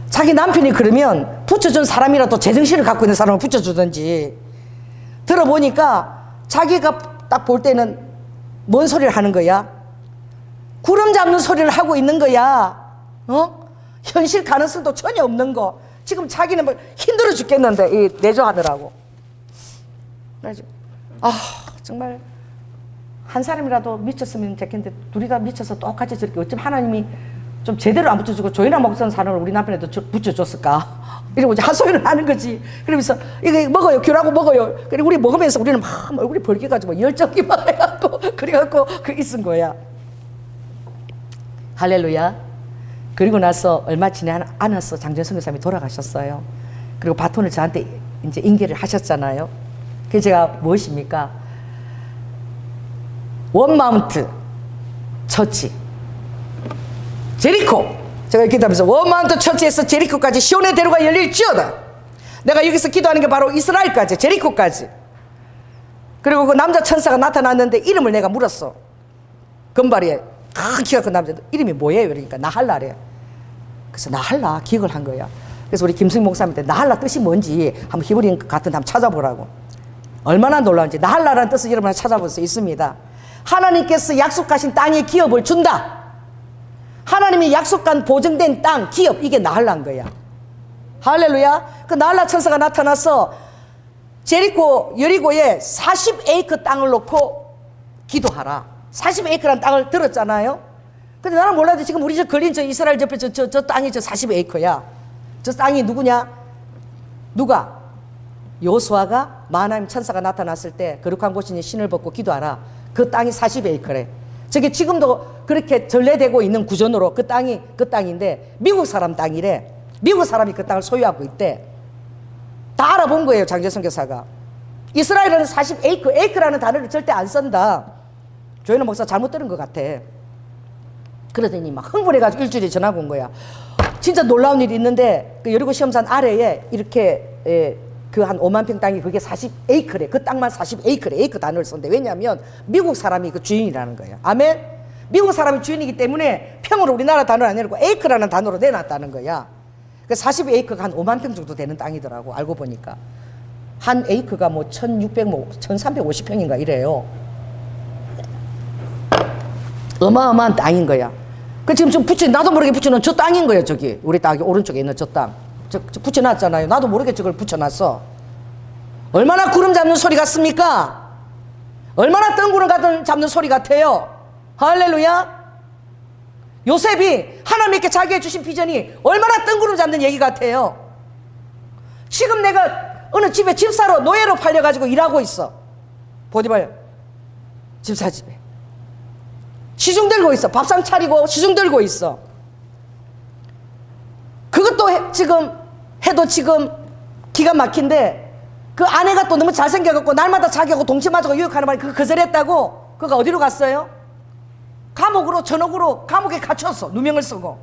자기 남편이 그러면 붙여준 사람이라도 제정신을 갖고 있는 사람을 붙여주든지. 들어보니까 자기가 딱 볼 때는 뭔 소리를 하는 거야? 구름 잡는 소리를 하고 있는 거야. 현실 가능성도 전혀 없는 거. 지금 자기는 뭐 힘들어 죽겠는데 이 내조하느라고. 그래서 정말 한 사람이라도 미쳤으면 좋겠는데 둘이 다 미쳐서 똑같이 저렇게 어쩜 하나님이 좀 제대로 안 붙여주고 조이나 목사는 사람을 우리 남편에도 붙여줬을까? 이러고 이제 헛소리를 하는 거지. 그러면서 이거 먹어요. 귤하고 먹어요. 그리고 우리 먹으면서 우리는 막 얼굴이 벌개가지고 열정이 막 해갖고 그래갖고 그 있은 거야. 할렐루야. 그리고 나서 얼마 지나지 않아서 장전성 교사님이 돌아가셨어요. 그리고 바톤을 저한테 이제 인계를 하셨잖아요. 그래서 제가 무엇입니까? 원마운트 처치 제리코. 제가 이렇게 기도하면서 원마운트 처치에서 제리코까지 시온의 대로가 열릴지어다. 내가 여기서 기도하는 게 바로 이스라엘까지 제리코까지. 그리고 그 남자 천사가 나타났는데 이름을 내가 물었어. 금발에 큰 키가 큰 남자 이름이 뭐예요? 그러니까 나할라래. 그래서 나할라 기억을 한 거야. 그래서 우리 김승 목사님한테 나할라 뜻이 뭔지 한번 히브리 같은 데 한번 찾아보라고. 얼마나 놀라운지. 나할라라는 뜻을 여러분 찾아볼 수 있습니다. 하나님께서 약속하신 땅에 기업을 준다. 하나님이 약속한 보증된 땅, 기업, 이게 나할라인 거야. 할렐루야. 그 나할라 천사가 나타나서 여리고에 40에이크 땅을 놓고 기도하라. 40에이크라는 땅을 들었잖아요. 근데 나는 몰라도 지금 우리 저 걸린 저 이스라엘 옆에 저 땅이 저 40에이크야. 저 땅이 누구냐? 누가? 여호수아가 하나님 천사가 나타났을 때 거룩한 곳이니 신을 벗고 기도하라. 그 땅이 40에이크래. 저게 지금도 그렇게 전래되고 있는 구전으로 그 땅인데 미국 사람 땅이래. 미국 사람이 그 땅을 소유하고 있대. 다 알아본 거예요, 장재성 교사가. 이스라엘은 40에이크, 에이크라는 단어를 절대 안 쓴다. 조현우 목사 잘못 들은 것 같아. 그러더니 막 흥분해가지고 일주일에 전화가 온 거야. 진짜 놀라운 일이 있는데 그 여리고 시험산 아래에 이렇게 그 한 5만 평 땅이 그게 40에이크래. 그 땅만 40에이크래. 에이크 단어를 썼는데 왜냐하면 미국 사람이 그 주인이라는 거예요. 아멘? 미국 사람이 주인이기 때문에 평으로 우리나라 단어를 안 내놓고 에이크라는 단어로 내놨다는 거야. 그 40에이크가 한 5만 평 정도 되는 땅이더라고. 알고 보니까 한 에이크가 뭐 1600, 뭐 1350평인가 이래요. 어마어마한 땅인 거야. 그 지금 좀 나도 모르게 붙여놓은 저 땅인 거예요. 저기 우리 땅 오른쪽에 있는 저 땅. 저 붙여놨잖아요. 나도 모르게 저걸 붙여놨어. 얼마나 구름 잡는 소리 같습니까? 얼마나 뜬구름 잡는 소리 같아요. 할렐루야. 요셉이 하나님께 자기의 주신 비전이 얼마나 뜬구름 잡는 얘기 같아요. 지금 내가 어느 집에 집사로 노예로 팔려가지고 일하고 있어. 보디발 집사 집에 시중 들고 있어. 밥상 차리고 시중 들고 있어. 그것도 지금 해도 지금 기가 막힌데 그 아내가 또 너무 잘생겨갖고 날마다 자기하고 동체 맞아서 유혹하는 말이 그거 거절했다고. 그가 어디로 갔어요? 감옥으로 전옥으로 감옥에 갇혔어. 누명을 쓰고.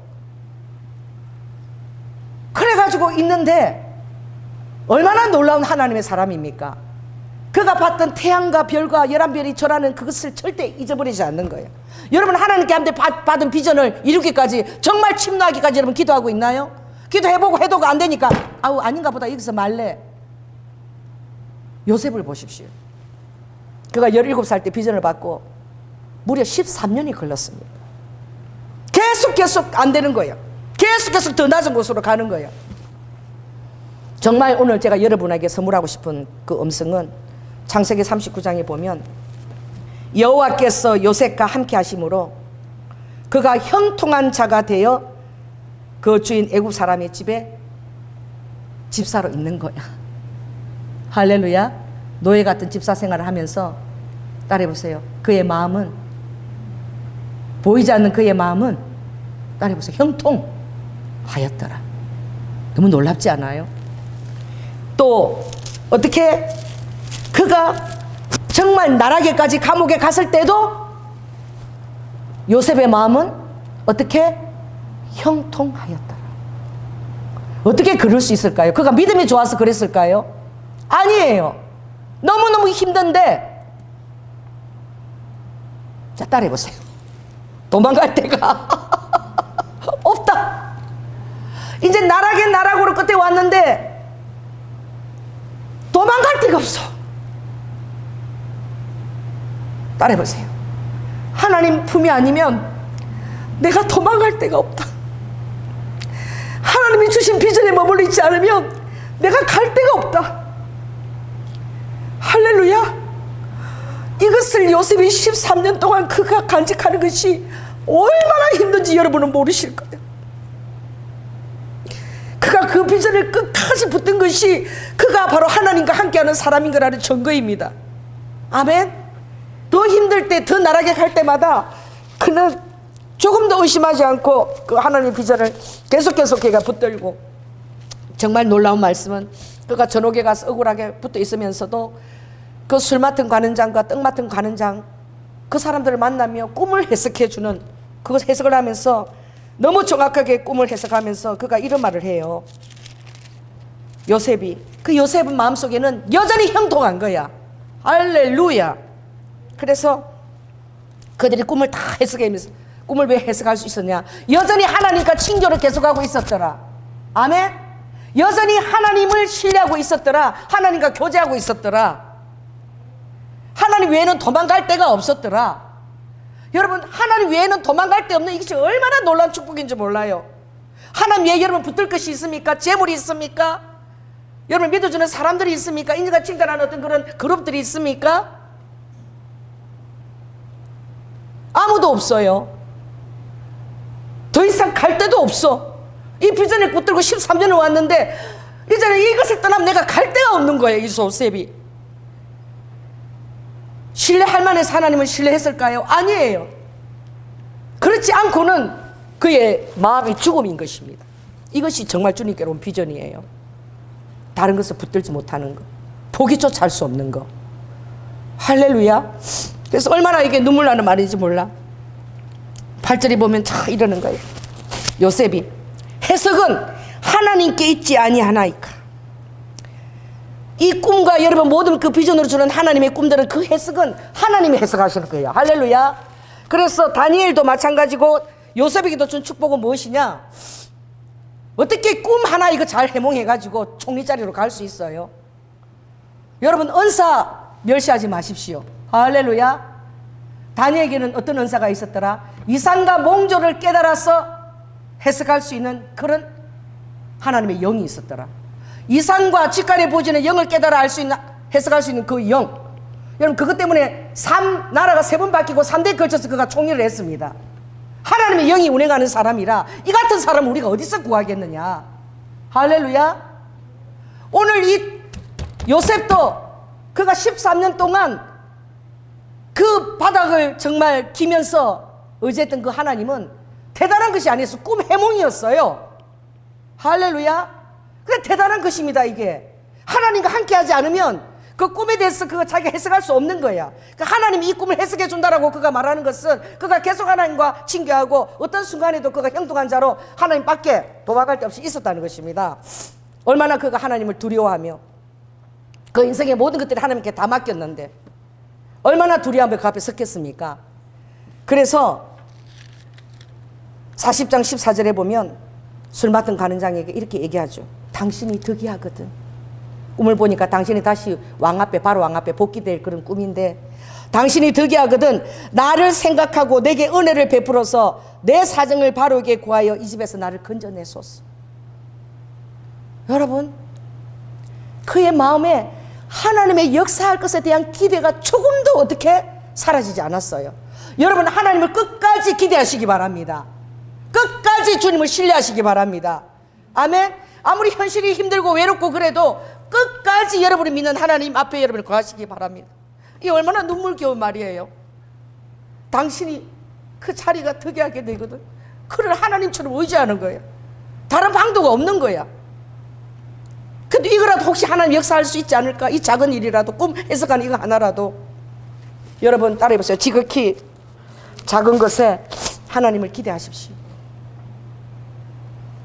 그래가지고 있는데 얼마나 놀라운 하나님의 사람입니까? 그가 봤던 태양과 별과 11별이 절하는 그것을 절대 잊어버리지 않는 거예요. 여러분 하나님께 한테 받은 비전을 이루기까지 정말 침노하기까지 여러분 기도하고 있나요? 기도해보고 해도가 안 되니까 아우 아닌가 보다 여기서 말래. 요셉을 보십시오. 그가 17살 때 비전을 받고 무려 13년이 걸렸습니다. 계속 안 되는 거예요. 계속 더 낮은 곳으로 가는 거예요. 정말 오늘 제가 여러분에게 선물하고 싶은 그 음성은 창세기 39장에 보면 여호와께서 요셉과 함께 하심으로 그가 형통한 자가 되어 그 주인 애굽 사람의 집에 집사로 있는 거야. 할렐루야. 노예 같은 집사 생활을 하면서 따라해보세요. 그의 마음은 보이지 않는 그의 마음은 따라해보세요. 형통하였더라. 너무 놀랍지 않아요? 또 어떻게 그가 정말 나락에까지 감옥에 갔을 때도 요셉의 마음은 어떻게 형통하였더라. 어떻게 그럴 수 있을까요? 그가 믿음이 좋아서 그랬을까요? 아니에요. 너무너무 힘든데 자 따라해보세요. 도망갈 데가 없다. 이제 나락에 나락으로 끝에 왔는데 도망갈 데가 없어. 따라해보세요. 하나님 품이 아니면 내가 도망갈 데가 없다. 하나님이 주신 비전에 머물러 있지 않으면 내가 갈 데가 없다. 할렐루야. 이것을 요셉이 13년 동안 그가 간직하는 것이 얼마나 힘든지 여러분은 모르실 거예요. 그가 그 비전을 끝까지 붙든 것이 그가 바로 하나님과 함께하는 사람인 거라는 증거입니다. 아멘. 더 힘들 때, 더 나락에 갈 때마다 그는 조금 더 의심하지 않고 그 하나님의 비전을 계속 걔가 붙들고, 정말 놀라운 말씀은 그가 전옥에 가서 억울하게 붙어 있으면서도 그 술 맡은 관원장과 떡 맡은 관원장 그 사람들을 만나며 꿈을 해석해주는, 그것 해석을 하면서 너무 정확하게 꿈을 해석하면서 그가 이런 말을 해요. 요셉이, 그 요셉은 마음속에는 여전히 형통한 거야. 할렐루야. 그래서 그들이 꿈을 다 해석하면서 꿈을 왜 해석할 수 있었냐? 여전히 하나님과 친교를 계속하고 있었더라. 아멘? 여전히 하나님을 신뢰하고 있었더라. 하나님과 교제하고 있었더라. 하나님 외에는 도망갈 데가 없었더라. 여러분, 하나님 외에는 도망갈 데 없는 이것이 얼마나 놀라운 축복인지 몰라요. 하나님 외에 여러분 붙들 것이 있습니까? 재물이 있습니까? 여러분 믿어주는 사람들이 있습니까? 인자가 칭찬하는 어떤 그런 그룹들이 있습니까? 아무도 없어요. 더 이상 갈 데도 없어. 이 비전을 붙들고 13년을 왔는데 이제는 이것을 떠나면 내가 갈 데가 없는 거예요. 이 요셉이. 신뢰할 만해서 하나님을 신뢰했을까요? 아니에요. 그렇지 않고는 그의 마음이 죽음인 것입니다. 이것이 정말 주님께로 온 비전이에요. 다른 것을 붙들지 못하는 것, 포기조차 할 수 없는 것. 할렐루야. 그래서 얼마나 이게 눈물 나는 말인지 몰라. 8절에 보면 참 이러는 거예요. 요셉이 해석은 하나님께 있지 아니하나이까. 이 꿈과 여러분 모든 그 비전으로 주는 하나님의 꿈들은 그 해석은 하나님이 해석하시는 거예요. 할렐루야. 그래서 다니엘도 마찬가지고 요셉에게도 준 축복은 무엇이냐? 어떻게 꿈 하나 이거 잘 해몽해가지고 총리 자리로 갈 수 있어요? 여러분 은사 멸시하지 마십시오. 할렐루야. 다니엘에게는 어떤 은사가 있었더라? 이상과 몽조를 깨달아서 해석할 수 있는 그런 하나님의 영이 있었더라. 이상과 직간의 보지는 영을 깨달아 알 수 있는, 해석할 수 있는 그 영. 여러분 그것 때문에 나라가 3번 바뀌고 3대에 걸쳐서 그가 총리를 했습니다. 하나님의 영이 운행하는 사람이라 이 같은 사람을 우리가 어디서 구하겠느냐. 할렐루야. 오늘 이 요셉도 그가 13년 동안 그 바닥을 정말 기면서 의지했던 그 하나님은 대단한 것이 아니었어. 꿈 해몽이었어요. 할렐루야. 그래 대단한 것입니다. 이게 하나님과 함께하지 않으면 그 꿈에 대해서 그거 자기가 해석할 수 없는 거야. 그러니까 하나님이 이 꿈을 해석해 준다라고 그가 말하는 것은 그가 계속 하나님과 친교하고 어떤 순간에도 그가 형통한 자로 하나님 밖에 도망갈 데 없이 있었다는 것입니다. 얼마나 그가 하나님을 두려워하며 그 인생의 모든 것들이 하나님께 다 맡겼는데 얼마나 두려워하며 그 앞에 섰겠습니까? 그래서 40장 14절에 보면 술 맡은 가는장에게 이렇게 얘기하죠. 당신이 득이하거든. 꿈을 보니까 당신이 다시 왕 앞에, 바로 왕 앞에 복귀될 그런 꿈인데, 당신이 득이하거든 나를 생각하고 내게 은혜를 베풀어서 내 사정을 바르게 구하여 이 집에서 나를 건져내소서. 여러분, 그의 마음에 하나님의 역사할 것에 대한 기대가 조금도 어떻게 사라지지 않았어요. 여러분, 하나님을 끝까지 기대하시기 바랍니다. 끝까지 주님을 신뢰하시기 바랍니다. 아멘. 아무리 현실이 힘들고 외롭고 그래도 끝까지 여러분이 믿는 하나님 앞에 여러분을 구하시기 바랍니다. 이게 얼마나 눈물겨운 말이에요. 당신이 그 자리가 득이하게 되거든. 그를 하나님처럼 의지하는 거예요. 다른 방도가 없는 거야. 근데 이거라도 혹시 하나님 역사할 수 있지 않을까? 이 작은 일이라도, 꿈 해석하는 이거 하나라도. 여러분 따라해보세요. 지극히 작은 것에 하나님을 기대하십시오.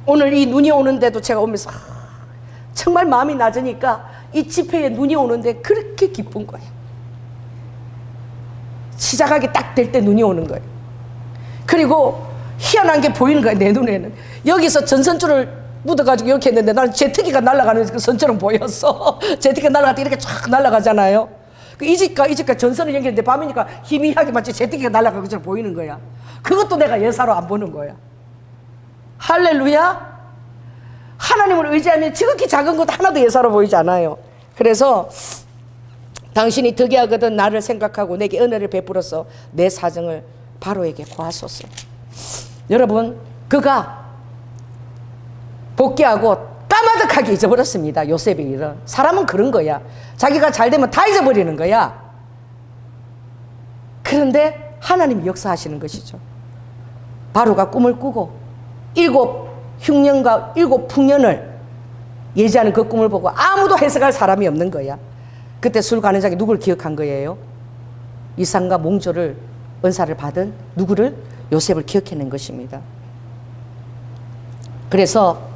오늘 이 눈이 오는데도 제가 오면서 정말 마음이 낮으니까 이 집회에 눈이 오는데 그렇게 기쁜 거예요. 시작하기 딱 될 때 눈이 오는 거예요. 그리고 희한한 게 보이는 거예요. 내 눈에는. 여기서 전선줄을 묻어가지고 이렇게 했는데 나는 제트기가 날아가는 그 선처럼 보였어. 제트기가 날아갈 때 이렇게 쫙 날아가잖아요. 이 집과 전선을 연결했는데 밤이니까 희미하게 마치 제트기가 날아가는 것처럼 보이는 거야. 그것도 내가 예사로 안 보는 거야. 할렐루야. 하나님을 의지하면 지극히 작은 것 하나도 예사로 보이지 않아요. 그래서 당신이 득이하거든 나를 생각하고 내게 은혜를 베풀어서 내 사정을 바로에게 구하소서. 여러분, 그가 복귀하고 까마득하게 잊어버렸습니다. 요셉의 일은. 사람은 그런 거야. 자기가 잘 되면 다 잊어버리는 거야. 그런데 하나님이 역사하시는 것이죠. 바로가 꿈을 꾸고 7 흉년과 7 풍년을 예지하는 그 꿈을 보고 아무도 해석할 사람이 없는 거야. 그때 술 가는 자가 누구를 기억한 거예요? 이상과 몽조를 은사를 받은 누구를? 요셉을 기억해낸 것입니다. 그래서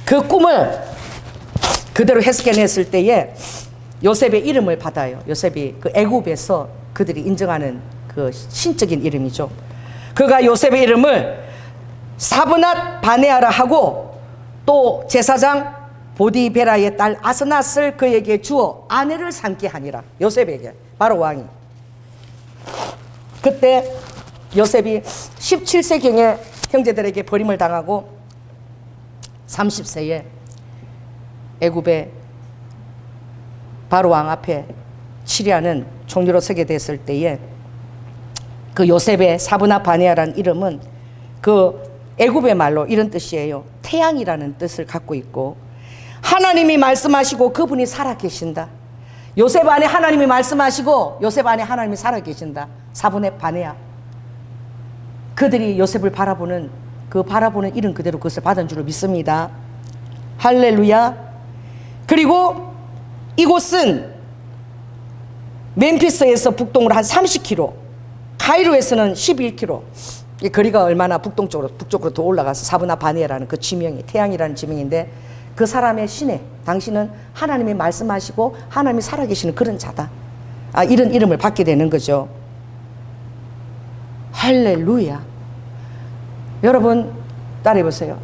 그 꿈을 그대로 해석해냈을 때에 요셉의 이름을 받아요. 요셉이 그 애굽에서 그들이 인정하는 그 신적인 이름이죠. 그가 요셉의 이름을 사브낫 바네아라 하고 또 제사장 보디베라의 딸 아스낫을 그에게 주어 아내를 삼게 하니라. 요셉에게, 바로 왕이. 그때 요셉이 17세경에 형제들에게 버림을 당하고 30세에 애굽의 바로 왕 앞에 치리하는 총리로 서게 됐을 때에 그 요셉의 사브나 바네아라는 이름은 그 애굽의 말로 이런 뜻이에요. 태양이라는 뜻을 갖고 있고, 하나님이 말씀하시고 그분이 살아계신다. 요셉 안에 하나님이 말씀하시고 요셉 안에 하나님이 살아계신다. 사브네 바네아. 그들이 요셉을 바라보는 그 바라보는 이름 그대로 그것을 받은 줄로 믿습니다. 할렐루야. 그리고 이곳은 멤피스에서 북동으로 한 30km, 카이로에서는 11km. 이 거리가 얼마나 북쪽으로 더 올라가서 사브나 바네아라는 그 지명이, 태양이라는 지명인데, 그 사람의 신에 당신은 하나님이 말씀하시고 하나님이 살아계시는 그런 자다. 이런 이름을 받게 되는 거죠. 할렐루야. 여러분 따라해 보세요.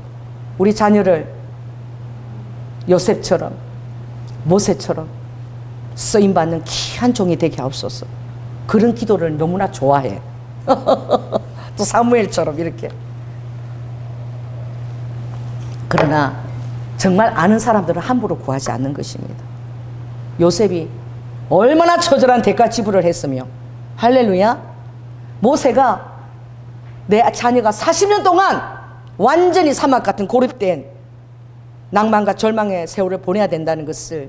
우리 자녀를 요셉처럼 모세처럼 쓰임받는 귀한 종이 되게 하옵소서. 그런 기도를 너무나 좋아해. 또 사무엘처럼 이렇게. 그러나 정말 아는 사람들은 함부로 구하지 않는 것입니다. 요셉이 얼마나 처절한 대가 지불을 했으며, 할렐루야. 모세가 내 자녀가 40년 동안 완전히 사막 같은 고립된 낭만과 절망의 세월을 보내야 된다는 것을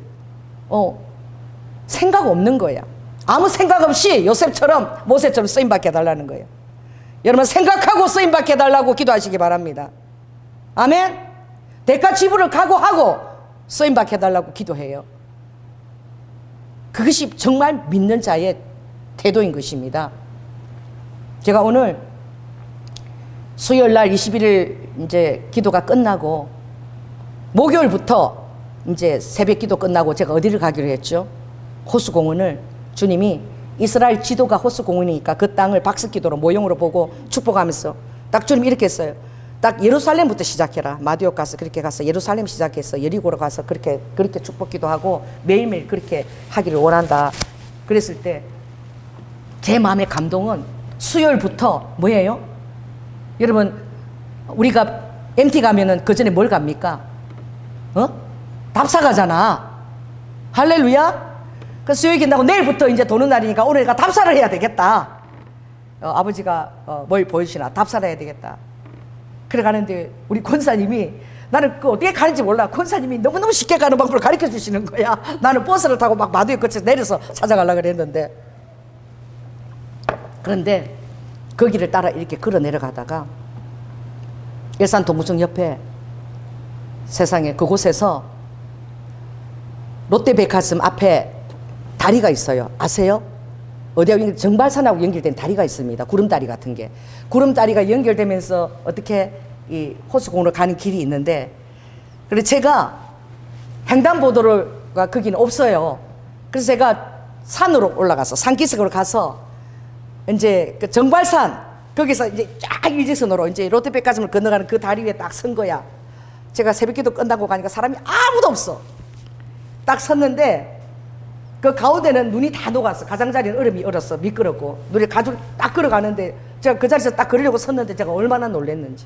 생각 없는 거야. 아무 생각 없이 요셉처럼 모세처럼 쓰임받게 해달라는 거예요. 여러분 생각하고 쓰임받게 해달라고 기도하시기 바랍니다. 아멘. 대가 지불을 각오하고 쓰임받게 해달라고 기도해요. 그것이 정말 믿는 자의 태도인 것입니다. 제가 오늘 수요일 날 21일 이제 기도가 끝나고 목요일부터 이제 새벽 기도 끝나고 제가 어디를 가기로 했죠? 호수공원을. 주님이 이스라엘 지도가 호수공원이니까 그 땅을 박석기도로 모형으로 보고 축복하면서 딱 주님이 이렇게 했어요. 딱 예루살렘부터 시작해라. 마디오 가서 그렇게 가서 예루살렘 시작해서 여리고로 가서 그렇게 축복기도 하고 매일매일 그렇게 하기를 원한다. 그랬을 때 제 마음의 감동은 수요일부터 뭐예요? 여러분 우리가 MT 가면은 그 전에 뭘 갑니까? 답사 가잖아. 할렐루야. 그 수요일 끝나고 내일부터 이제 도는 날이니까 오늘 내가 답사를 해야 되겠다. 아버지가 뭘 보여주시나 답사를 해야 되겠다. 그래 가는데 우리 권사님이, 나는 그 어떻게 가는지 몰라. 권사님이 너무너무 쉽게 가는 방법을 가르쳐 주시는 거야. 나는 버스를 타고 막 마두에 거쳐서 내려서 찾아가려고 그랬는데, 그런데 그 길을 따라 이렇게 걸어 내려가다가 일산 동구청 옆에 세상에 그곳에서 롯데백화점 앞에 다리가 있어요. 아세요? 어디하고 정발산하고 연결된 다리가 있습니다. 구름다리 같은 게. 구름다리가 연결되면서 어떻게 이 호수공원으로 가는 길이 있는데, 그래서 제가 횡단보도가 거기는 없어요. 그래서 제가 산으로 올라가서 산기슭으로 가서 이제 그 정발산 거기서 이제 쫙 일직선으로 이제 롯데백화점을 건너가는 그 다리 위에 딱 선 거야. 제가 새벽기도 끝나고 가니까 사람이 아무도 없어. 딱 섰는데 그 가운데는 눈이 다 녹았어. 가장자리는 얼음이 얼었어. 미끄럽고. 눈이 가죽 딱 걸어가는데 제가 그 자리에서 딱 걸으려고 섰는데 제가 얼마나 놀랐는지.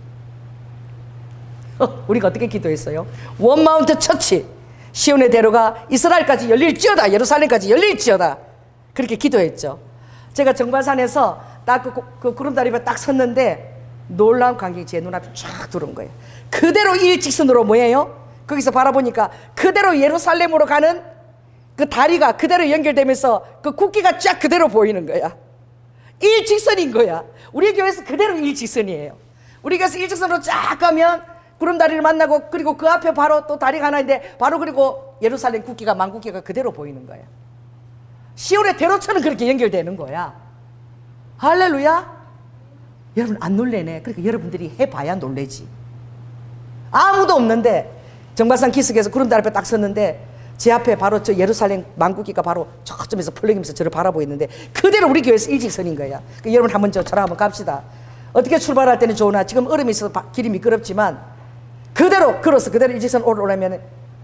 우리가 어떻게 기도했어요? 원마운트 처치 시온의 대로가 이스라엘까지 열릴지어다. 예루살렘까지 열릴지어다. 그렇게 기도했죠. 제가 정발산에서 딱 그 구름다리에 딱 섰는데 놀라운 광경이 제 눈앞에 쫙 들어온 거예요. 그대로 일직선으로 뭐예요? 거기서 바라보니까 그대로 예루살렘으로 가는 그 다리가 그대로 연결되면서 그 국기가 쫙 그대로 보이는 거야. 일직선인 거야. 우리 교회에서 그대로 일직선이에요. 우리 교회에서 일직선으로 쫙 가면 구름다리를 만나고, 그리고 그 앞에 바로 또 다리가 하나 있는데 바로 그리고 예루살렘 국기가, 만국기가 그대로 보이는 거야. 시온의 대로처럼 그렇게 연결되는 거야. 할렐루야. 여러분 안 놀래네. 그러니까 여러분들이 해봐야 놀래지. 아무도 없는데 정발산 기슭에서 구름다리 앞에 딱 섰는데 제 앞에 바로 저 예루살렘 만국기가 바로 저점에서 펄럭이면서 저를 바라보고 있는데 그대로 우리 교회에서 일직선인 거야. 그러니까 여러분 한번 저처럼 한번 갑시다. 어떻게 출발할 때는 좋으나 지금 얼음이 있어서 길이 미끄럽지만 그대로 걸어서 그대로 일직선 오르려면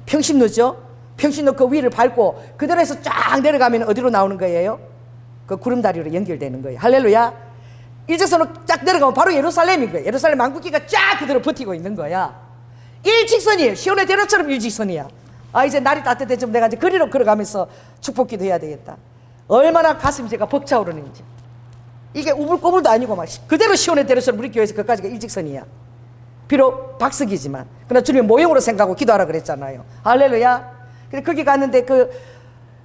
평신도죠. 평신도 그 위를 밟고 그대로 해서 쫙 내려가면 어디로 나오는 거예요? 그 구름다리로 연결되는 거예요. 할렐루야. 일직선으로 쫙 내려가면 바로 예루살렘인 거예요. 예루살렘 왕국기가 쫙 그대로 버티고 있는 거야. 일직선이에요. 시온의 대로처럼 일직선이야. 아, 이제 날이 따뜻해지면 내가 이제 거리로 걸어가면서 축복기도 해야 되겠다. 얼마나 가슴이 제가 벅차오르는지. 이게 우물꼬물도 아니고 막 그대로 시온의 대로처럼 우리 교회에서 그까지가 일직선이야. 비록 박석이지만 그러나 주님 모형으로 생각하고 기도하라 그랬잖아요. 할렐루야. 그래서 거기 갔는데 그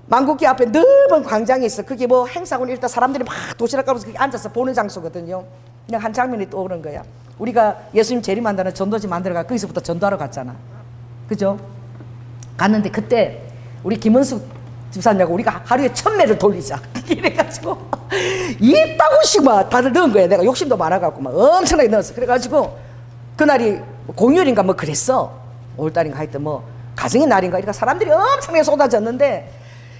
만국기 앞에 넓은 광장이 있어. 그게 뭐 행사군 일단 사람들이 막 도시락 가면서 거기 앉아서 보는 장소거든요. 그냥 한 장면이 떠오르는 거야. 우리가 예수님 재림한다는 전도지 만들어가 거기서부터 전도하러 갔잖아. 그죠? 갔는데 그때 우리 김은숙 집사님하고 우리가 하루에 1000매를 돌리자 이래가지고 이따구씩 막 다들 넣은 거야. 내가 욕심도 많아갖고 막 엄청나게 넣었어. 그래가지고 그날이 공휴일인가 뭐 그랬어. 5월달인가 하여튼 뭐 가정의 날인가 이러니까 사람들이 엄청나게 쏟아졌는데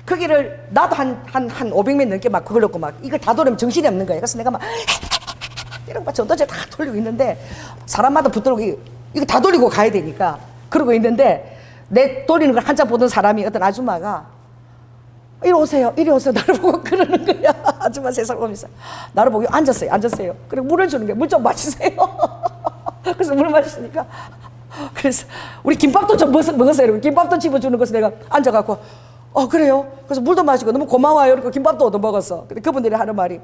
거기를 나도 한 500매 넘게 막 그걸 넣고 막 이걸 다 돌리면 정신이 없는 거야. 그래서 내가 막 이러고 막 전도제 다 돌리고 있는데 사람마다 붙들고 이거 다 돌리고 가야 되니까 그러고 있는데 내 돌리는 걸 한참 보던 사람이 어떤 아줌마가 이리 오세요 나를 보고 그러는 거야. 아줌마 세상 보면서 나를 보고 앉았어요. 그리고 물을 주는 거야. 물 좀 마시세요. 그래서 물 마시니까 그래서 우리 김밥도 좀 먹었어요. 김밥도 집어주는 것을 내가 앉아갖고 그래요. 그래서 물도 마시고 너무 고마워요. 그러니까 김밥도 얻어 먹었어. 근데 그분들이 하는 말이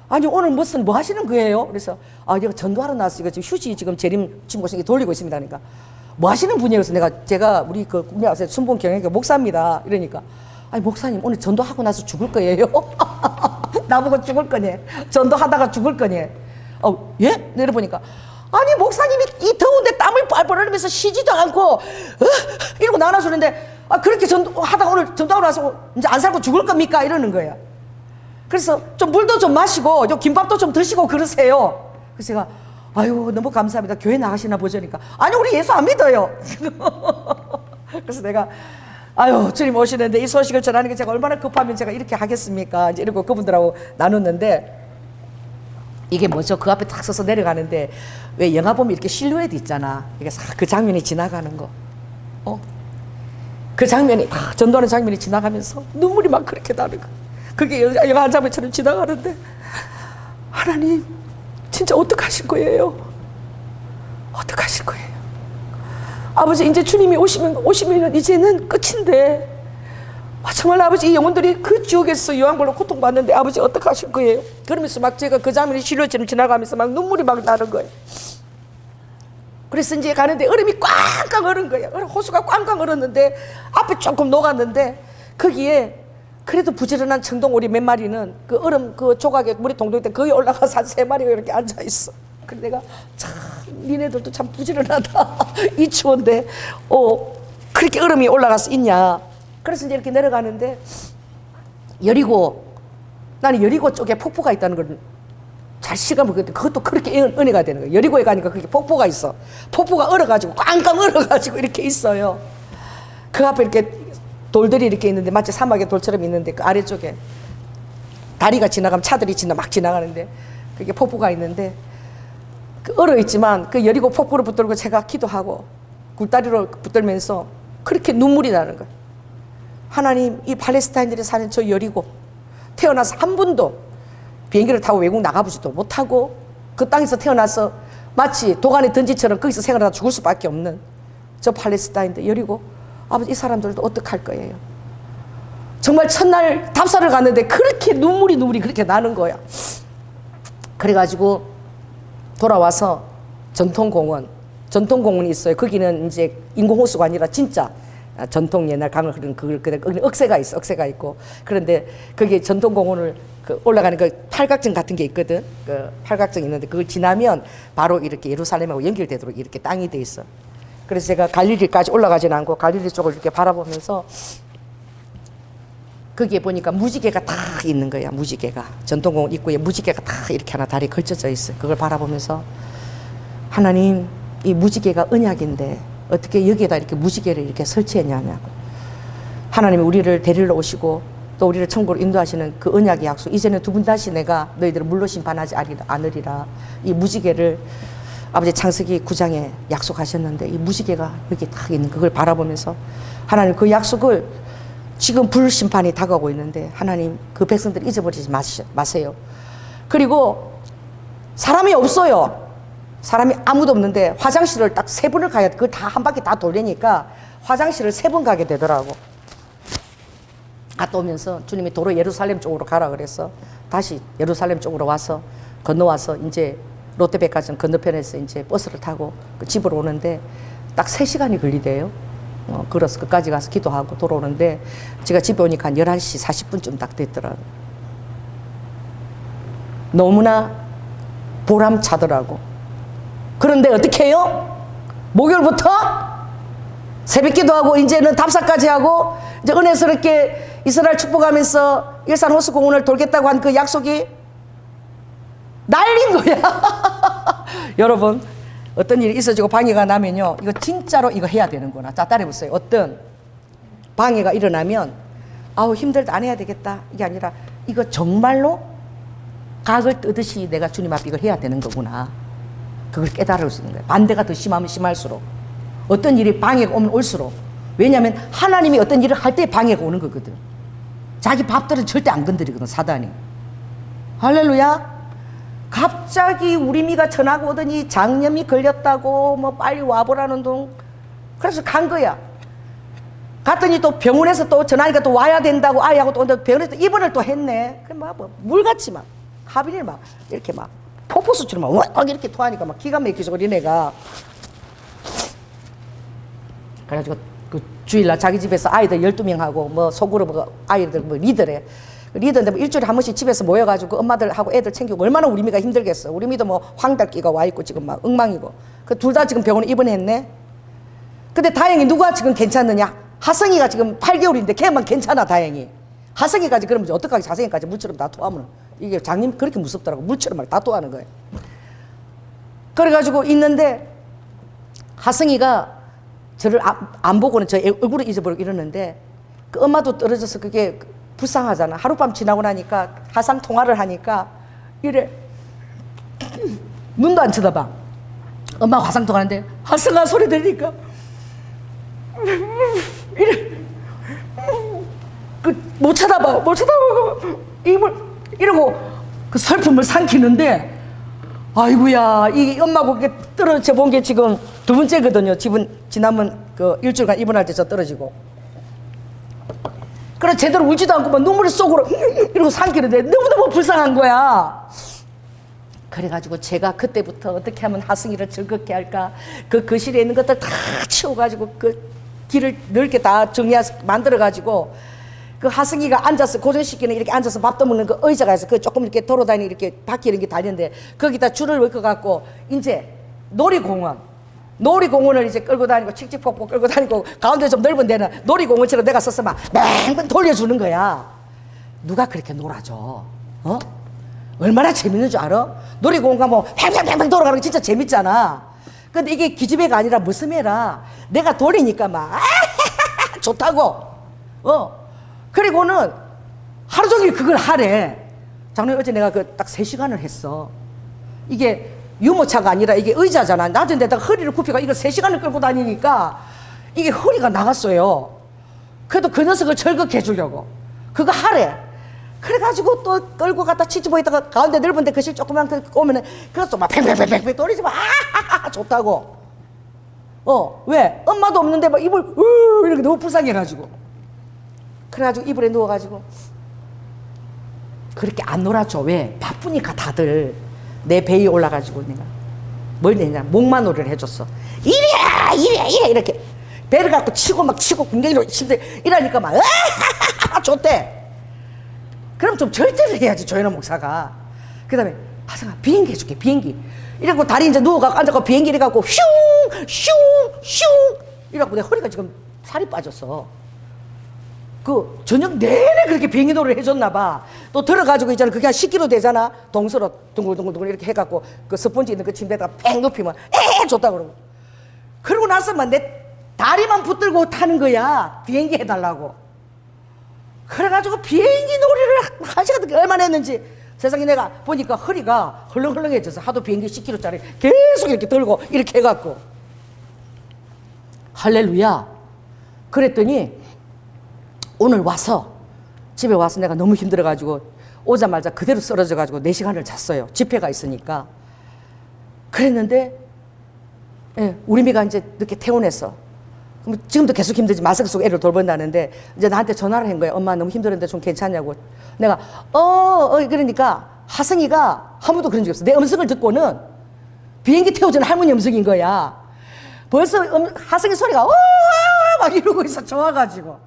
아니 오늘 뭐 하시는 거예요? 그래서 내가 전도하러 나왔어요. 지금 휴지 지금 재림 침고생이 돌리고 있습니다. 그러니까 뭐 하시는 분이에요? 그래서 제가 우리 그 국내와서 순봉 경영교 목사입니다. 이러니까 아니 목사님 오늘 전도하고 나서 죽을 거예요? 나보고 죽을 거니? 전도하다가 죽을 거니? 예? 내려보니까 아니 목사님이 이 더운데 땀을 뻘뻘 흘리면서 쉬지도 않고 이러고 나눠주는데 그렇게 전도하다가 오늘 전도하고 나서 이제 안 살고 죽을 겁니까? 이러는 거야. 그래서 좀 물도 좀 마시고 김밥도 좀 드시고 그러세요. 그래서 제가 아유 너무 감사합니다. 교회 나가시나 보자니까 아니 우리 예수 안 믿어요. 그래서 내가 아유 주님 오시는데 이 소식을 전하는 게 제가 얼마나 급하면 제가 이렇게 하겠습니까? 이제 이러고 그분들하고 나눴는데 이게 뭐죠? 그 앞에 딱 서서 내려가는데 왜 영화 보면 이렇게 실루엣 있잖아. 이게 싹 그 장면이 지나가는 거. 그 장면이 딱 전도하는 장면이 지나가면서 눈물이 막 그렇게 나는 거. 그게 영화 한 장면처럼 지나가는데 하나님 진짜 어떡하실 거예요? 어떡하실 거예요? 아버지 이제 주님이 오시면 이제는 끝인데 정말 아버지 이 영혼들이 그 지옥에서 요한벌로 고통받는데 아버지 어떡하실 거예요? 그러면서 막 제가 그 장면이 실루엣처럼 지나가면서 막 눈물이 막 나는 거예요. 그래서 이제 가는데 얼음이 꽝꽝 얼은 거예요. 호수가 꽝꽝 얼었는데 앞에 조금 녹았는데 거기에 그래도 부지런한 청동오리 몇 마리는 그 얼음 그 조각에 물이 동동 때 거기 올라가서 한 3마리가 이렇게 앉아있어. 그래서 내가 참 니네들도 참 부지런하다. 이 추운데 그렇게 얼음이 올라가서 있냐. 그래서 이제 이렇게 내려가는데 나는 여리고 쪽에 폭포가 있다는 걸 잘 시간 먹었는데 그것도 그렇게 은혜가 되는 거예요. 여리고에 가니까 그게 폭포가 있어. 폭포가 얼어가지고 꽝꽝 얼어가지고 이렇게 있어요. 그 앞에 이렇게 돌들이 이렇게 있는데 마치 사막의 돌처럼 있는데 그 아래쪽에 다리가 지나가면 차들이 막 지나가는데 그게 폭포가 있는데 그 얼어 있지만 그 여리고 폭포를 붙들고 제가 기도하고 굴다리로 붙들면서 그렇게 눈물이 나는 거예요. 하나님 이 팔레스타인들이 사는 저 여리고 태어나서 한 번도 비행기를 타고 외국 나가보지도 못하고 그 땅에서 태어나서 마치 도간의 던지처럼 거기서 생활하다 죽을 수밖에 없는 저 팔레스타인들 여리고 아버지 이 사람들도 어떡할 거예요? 정말 첫날 답사를 갔는데 그렇게 눈물이 그렇게 나는 거야. 그래가지고 돌아와서 전통공원이 있어요. 거기는 이제 인공호수가 아니라 진짜 전통 옛날 강을 흐르는 그걸 억새가 있고 그런데 거기 전통공원을 올라가는 그 팔각정 같은 게 있거든. 그 팔각정이 있는데 그걸 지나면 바로 이렇게 예루살렘하고 연결되도록 이렇게 땅이 돼 있어. 그래서 제가 갈릴리까지 올라가지는 않고 갈릴리 쪽을 이렇게 바라보면서 거기에 보니까 무지개가 다 있는 거야. 무지개가 전통공원 입구에 무지개가 다 이렇게 하나 다리에 걸쳐져 있어. 그걸 바라보면서 하나님 이 무지개가 언약인데 어떻게 여기에다 이렇게 무지개를 이렇게 설치했냐고. 하나님이 우리를 데리러 오시고 또 또 우리를 천국으로 인도하시는 그 언약의 약속, 이제는 두 분 다시 내가 너희들을 물로 심판하지 않으리라. 이 무지개를 아버지 창세기 9장에 약속하셨는데 이 무지개가 여기 딱 있는 그걸 바라보면서 하나님 그 약속을 지금 불심판이 다가오고 있는데 하나님 그 백성들 잊어버리지 마세요. 그리고 사람이 없어요. 사람이 아무도 없는데 화장실을 딱 3번을 가야 돼. 그걸 다 한 바퀴 다 돌리니까 화장실을 3번 가게 되더라고. 갔다 오면서 주님이 도로 예루살렘 쪽으로 가라 그래서 다시 예루살렘 쪽으로 와서 건너와서 이제 롯데백화점 건너편에서 이제 버스를 타고 그 집으로 오는데 딱 3시간이 걸리대요. 걸어서 끝까지 가서 기도하고 돌아오는데 제가 집에 오니까 한 11시 40분쯤 딱 됐더라고요. 너무나 보람차더라고. 그런데 어떻게 해요? 목요일부터 새벽 기도하고 이제는 답사까지 하고 이제 은혜스럽게 이스라엘 축복하면서 일산 호수공원을 돌겠다고 한 그 약속이 날린 거야. 여러분 어떤 일이 있어지고 방해가 나면요 이거 진짜로 이거 해야 되는구나. 자 따라해보세요. 어떤 방해가 일어나면 아우 힘들다 안 해야 되겠다 이게 아니라 이거 정말로 각을 뜨듯이 내가 주님 앞에 이걸 해야 되는 거구나. 그걸 깨달을 수 있는 거예요. 반대가 더 심하면 심할수록 어떤 일이 방해가 오면 올수록 왜냐하면 하나님이 어떤 일을 할 때 방해가 오는 거거든. 자기 밥들은 절대 안 건드리거든 사단이. 할렐루야. 갑자기 우리 미가 전화가 오더니 장염이 걸렸다고 뭐 빨리 와보라는 둥. 그래서 간 거야. 갔더니 또 병원에서 또 전화니까 또 와야 된다고 아이하고 또 병원에서 입원을 또 했네. 그 막 물같이 막 하빈이 막 이렇게 막 포포수처럼 막 이렇게 토하니까 막 기가 막히죠 어린애가. 그래가지고 그 주일날 자기 집에서 아이들 12명하고 뭐 속으로 뭐 아이들 뭐 리더래. 리더인데 뭐 일주일에 한 번씩 집에서 모여가지고 엄마들하고 애들 챙기고 얼마나 우리 미가 힘들겠어. 우리 미도 뭐 황달기가 와 있고 지금 막 엉망이고. 그 둘 다 지금 병원에 입원했네. 근데 다행히 누가 지금 괜찮느냐? 하성이가 지금 8개월인데 걔만 괜찮아 다행히. 하성이까지 그러면 어떡하게 하성이까지 물처럼 다 토하면 이게 장님 그렇게 무섭더라고. 물처럼 막 다 토하는 거예요. 그래가지고 있는데 하성이가 저를 안 보고는 저 얼굴을 잊어버리고 이러는데 그 엄마도 떨어져서 그게 불쌍하잖아. 하룻밤 지나고 나니까 화상 통화를 하니까 이래 눈도 안 쳐다봐. 엄마가 화상 통화하는데 하성아 소리 들으니까 이래 그 못 쳐다봐 입을 이러고 그 슬픔을 삼키는데 아이고야 이 엄마하고 그게 떨어져 본 게 지금 2번째거든요. 지난번 그 일주일간 입원할 때 저 떨어지고. 그래 제대로 울지도 않고 막 눈물이 속으로 이러고 삼키는데 너무너무 불쌍한 거야. 그래가지고 제가 그때부터 어떻게 하면 하승이를 즐겁게 할까 그 거실에 있는 것들 다 치워가지고 그 길을 넓게 다 정리해서 만들어가지고 그 하승이가 앉아서 고정시키는 이렇게 앉아서 밥도 먹는 그 의자가 있어. 그 조금 이렇게 돌아다니는 이렇게 바퀴 이런 게 달렸는데 거기다 줄을 엮어갖고 이제 놀이공원을 이제 끌고 다니고 칙칙폭폭 끌고 다니고 가운데 좀 넓은 데는 놀이공원처럼 내가 썼으면 맹맹 돌려주는 거야. 누가 그렇게 놀아줘? 어? 얼마나 재밌는 줄 알아? 놀이공원 가면 팽팽팽팽 돌아가는 게 진짜 재밌잖아. 근데 이게 기집애가 아니라 무슨 애라 내가 돌리니까 막 좋다고. 그리고는 하루 종일 그걸 하래. 장로님 어제 내가 그 딱 3시간을 했어. 이게 유모차가 아니라 이게 의자잖아. 낮은 데다가 허리를 굽혀가 이거 3시간을 끌고 다니니까 이게 허리가 나갔어요. 그래도 그 녀석을 즐겁게 해주려고 그거 하래. 그래가지고 또 끌고 갔다 치즈보 있다가 가운데 넓은데 거실 조그만 거 오면은 그것도 막 팽팽팽팽 돌리지 마. 좋다고. 왜? 엄마도 없는데 막 입을 이렇게 너무 불쌍해가지고. 그래가지고 이불에 누워가지고 그렇게 안 놀아줘. 왜? 바쁘니까 다들. 내 배에 올라가지고 내가 뭘 내냐 목마놀이를 해줬어. 이래 이렇게 배를 갖고 치고 막 치고 굉장히 힘들 이러니까 막 좋대. 그럼 좀 절제를 해야지 조현호 목사가. 그 다음에 하성아 비행기 해줄게 비행기. 이래갖고 다리 이제 누워갖고 앉아갖고 비행기 이래갖고 슝 이래갖고 내 허리가 지금 살이 빠졌어. 그 저녁 내내 그렇게 비행기 놀이를 해줬나 봐. 또 들어가지고 있잖아. 그게 한 10kg 되잖아. 동서로 둥글둥글 이렇게 해갖고 그 스펀지 있는 그 침대에다가 팽 눕히면 좋다 그러고. 그러고 나서만 내 다리만 붙들고 타는 거야. 비행기 해달라고. 그래가지고 비행기 놀이를 한 시간 동안 얼마나 했는지 세상에 내가 보니까 허리가 헐렁헐렁해져서 하도 비행기 10kg짜리 계속 이렇게 들고 이렇게 해갖고 할렐루야. 그랬더니 오늘 와서 집에 와서 내가 너무 힘들어가지고 오자마자 그대로 쓰러져가지고 4시간을 잤어요. 집회가 있으니까. 그랬는데 우리 미가 이제 늦게 퇴원했어. 그럼 지금도 계속 힘들지. 마스크 속에 애를 돌본다는데 이제 나한테 전화를 한 거야. 엄마 너무 힘들었는데 좀 괜찮냐고. 내가 그러니까 하승이가 아무도 그런 적 없어. 내 음성을 듣고는 비행기 태워주는 할머니 음성인 거야. 벌써 하승이 소리가 막 이러고 있어. 좋아가지고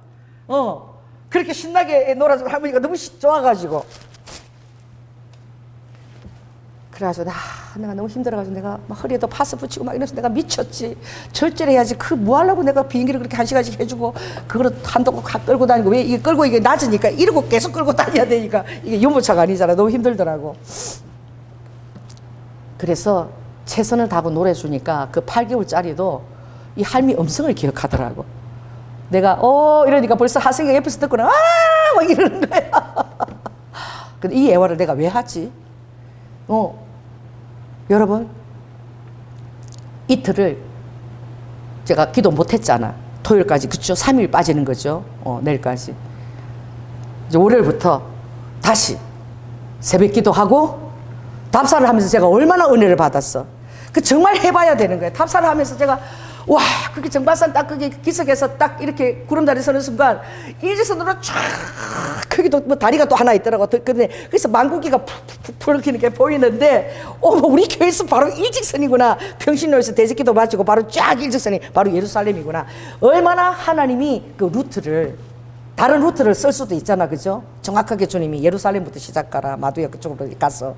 그렇게 신나게 놀아주는 할머니가 너무 좋아가지고. 그래가지고 내가 너무 힘들어가지고 내가 막 허리에도 파스 붙이고 막 이래서 내가 미쳤지. 절제를 해야지. 뭐 하려고 내가 비행기를 그렇게 1시간씩 해주고 그거를 한동안 끌고 다니고 왜 이게 끌고 이게 낮으니까 이러고 계속 끌고 다녀야 되니까 이게 유모차가 아니잖아. 너무 힘들더라고. 그래서 최선을 다하고 노래 주니까 그 8개월짜리도 이 할미 음성을 기억하더라고. 내가 이러니까 벌써 하승이가 옆에서 듣고는 막 이러는 거야. 근데 이 애화를 내가 왜 하지? 여러분, 이틀을 제가 기도 못했잖아. 토요일까지, 그쵸? 3일 빠지는 거죠. 내일까지. 이제 월요일부터 다시 새벽 기도하고 답사를 하면서 제가 얼마나 은혜를 받았어. 그 정말 해봐야 되는 거예요. 답사를 하면서 제가 와, 그게 정발산 딱 그게 기슭에서 딱 이렇게 구름다리 서는 순간 일직선으로 쫙 거기도 뭐 다리가 또 하나 있더라고. 근데 그래서 망고기가 푹푹푹 이렇게 보이는데 우리 교회에서 바로 일직선이구나. 평신로에서 대제기도 마치고 바로 쫙 일직선이 바로 예루살렘이구나. 얼마나 하나님이 그 루트를 다른 루트를 쓸 수도 있잖아, 그죠? 정확하게 주님이 예루살렘부터 시작하라 마두야 그쪽으로 가서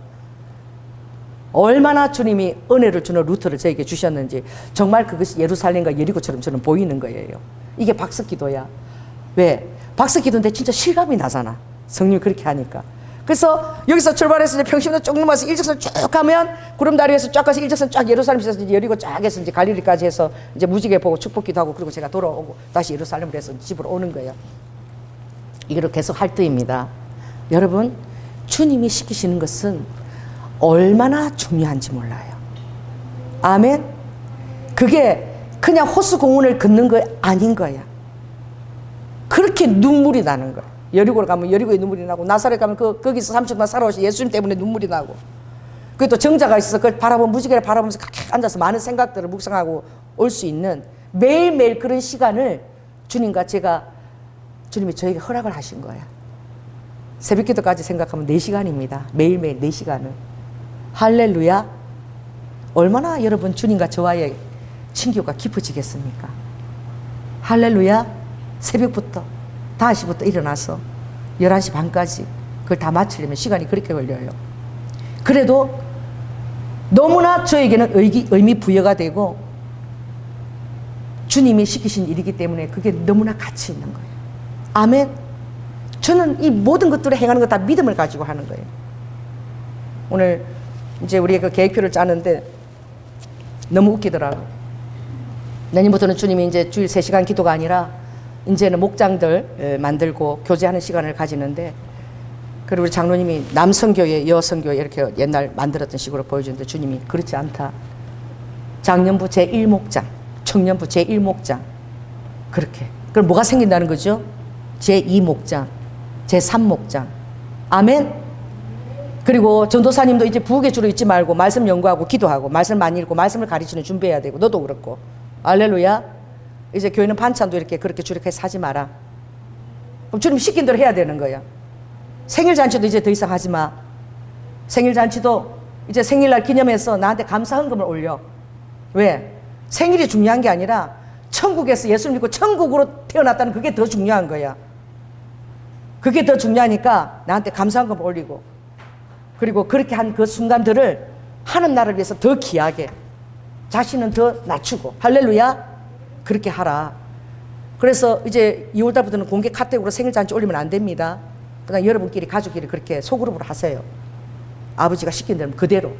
얼마나 주님이 은혜를 주는 루트를 저에게 주셨는지 정말 그것이 예루살렘과 예리고처럼 저는 보이는 거예요. 이게 박석기도야. 왜? 박석기도인데 진짜 실감이 나잖아. 성령이 그렇게 하니까. 그래서 여기서 출발해서 이제 평신도 쭉 넘어서 일직선 쭉 가면 구름다리에서 쫙 가서 일직선 쫙 예루살렘에서 이제 여리고 쫙 해서 이제 갈릴리까지 해서 이제 무지개 보고 축복기도 하고 그리고 제가 돌아오고 다시 예루살렘으로 해서 집으로 오는 거예요. 이거를 계속 할 때입니다. 여러분, 주님이 시키시는 것은 얼마나 중요한지 몰라요. 아멘. 그게 그냥 호수공원을 걷는 거 아닌 거야. 그렇게 눈물이 나는 거야. 여리고를 가면 여리고에 눈물이 나고 나사렛 가면 거기서 30년 살아오신 예수님 때문에 눈물이 나고 그게 또 정자가 있어서 그걸 무지개를 바라보면서 각각 앉아서 많은 생각들을 묵상하고 올 수 있는 매일매일 그런 시간을 주님과 주님이 저에게 허락을 하신 거야. 새벽 기도까지 생각하면 4시간입니다. 매일매일 4시간을. 할렐루야. 얼마나 여러분 주님과 저와의 친교가 깊어지겠습니까? 할렐루야. 새벽부터 5시부터 일어나서 11시 반까지 그걸 다 마치려면 시간이 그렇게 걸려요. 그래도 너무나 저에게는 의미 부여가 되고 주님이 시키신 일이기 때문에 그게 너무나 가치 있는 거예요. 아멘. 저는 이 모든 것들을 행하는 거 다 믿음을 가지고 하는 거예요. 오늘 이제 우리가 그 계획표를 짜는데 너무 웃기더라고. 내년부터는 주님이 이제 주일 3시간 기도가 아니라 이제는 목장들 만들고 교제하는 시간을 가지는데 그리고 우리 장로님이 남성교회, 여성교회 이렇게 옛날 만들었던 식으로 보여주는데 주님이 그렇지 않다. 장년부 제1목장, 청년부 제1목장 그렇게. 그럼 뭐가 생긴다는 거죠? 제2목장, 제3목장. 아멘. 그리고 전도사님도 이제 부엌에 주로 있지 말고 말씀 연구하고 기도하고 말씀 많이 읽고 말씀을 가르치는 준비해야 되고 너도 그렇고. 할렐루야. 이제 교회는 반찬도 이렇게 그렇게 주력해 사지 마라. 그럼 주님 시킨 대로 해야 되는 거야. 생일잔치도 이제 더 이상 하지 마. 생일잔치도 이제 생일날 기념해서 나한테 감사헌금을 올려. 왜? 생일이 중요한 게 아니라 천국에서 예수 믿고 천국으로 태어났다는 그게 더 중요한 거야. 그게 더 중요하니까 나한테 감사헌금 올리고 그리고 그렇게 한 그 순간들을 하는 나를 위해서 더 귀하게 자신은 더 낮추고 할렐루야 그렇게 하라. 그래서 이제 2월달부터는 공개 카톡으로 생일잔치 올리면 안 됩니다. 그냥 여러분끼리 가족끼리 그렇게 소그룹으로 하세요. 아버지가 시킨 대로 그대로.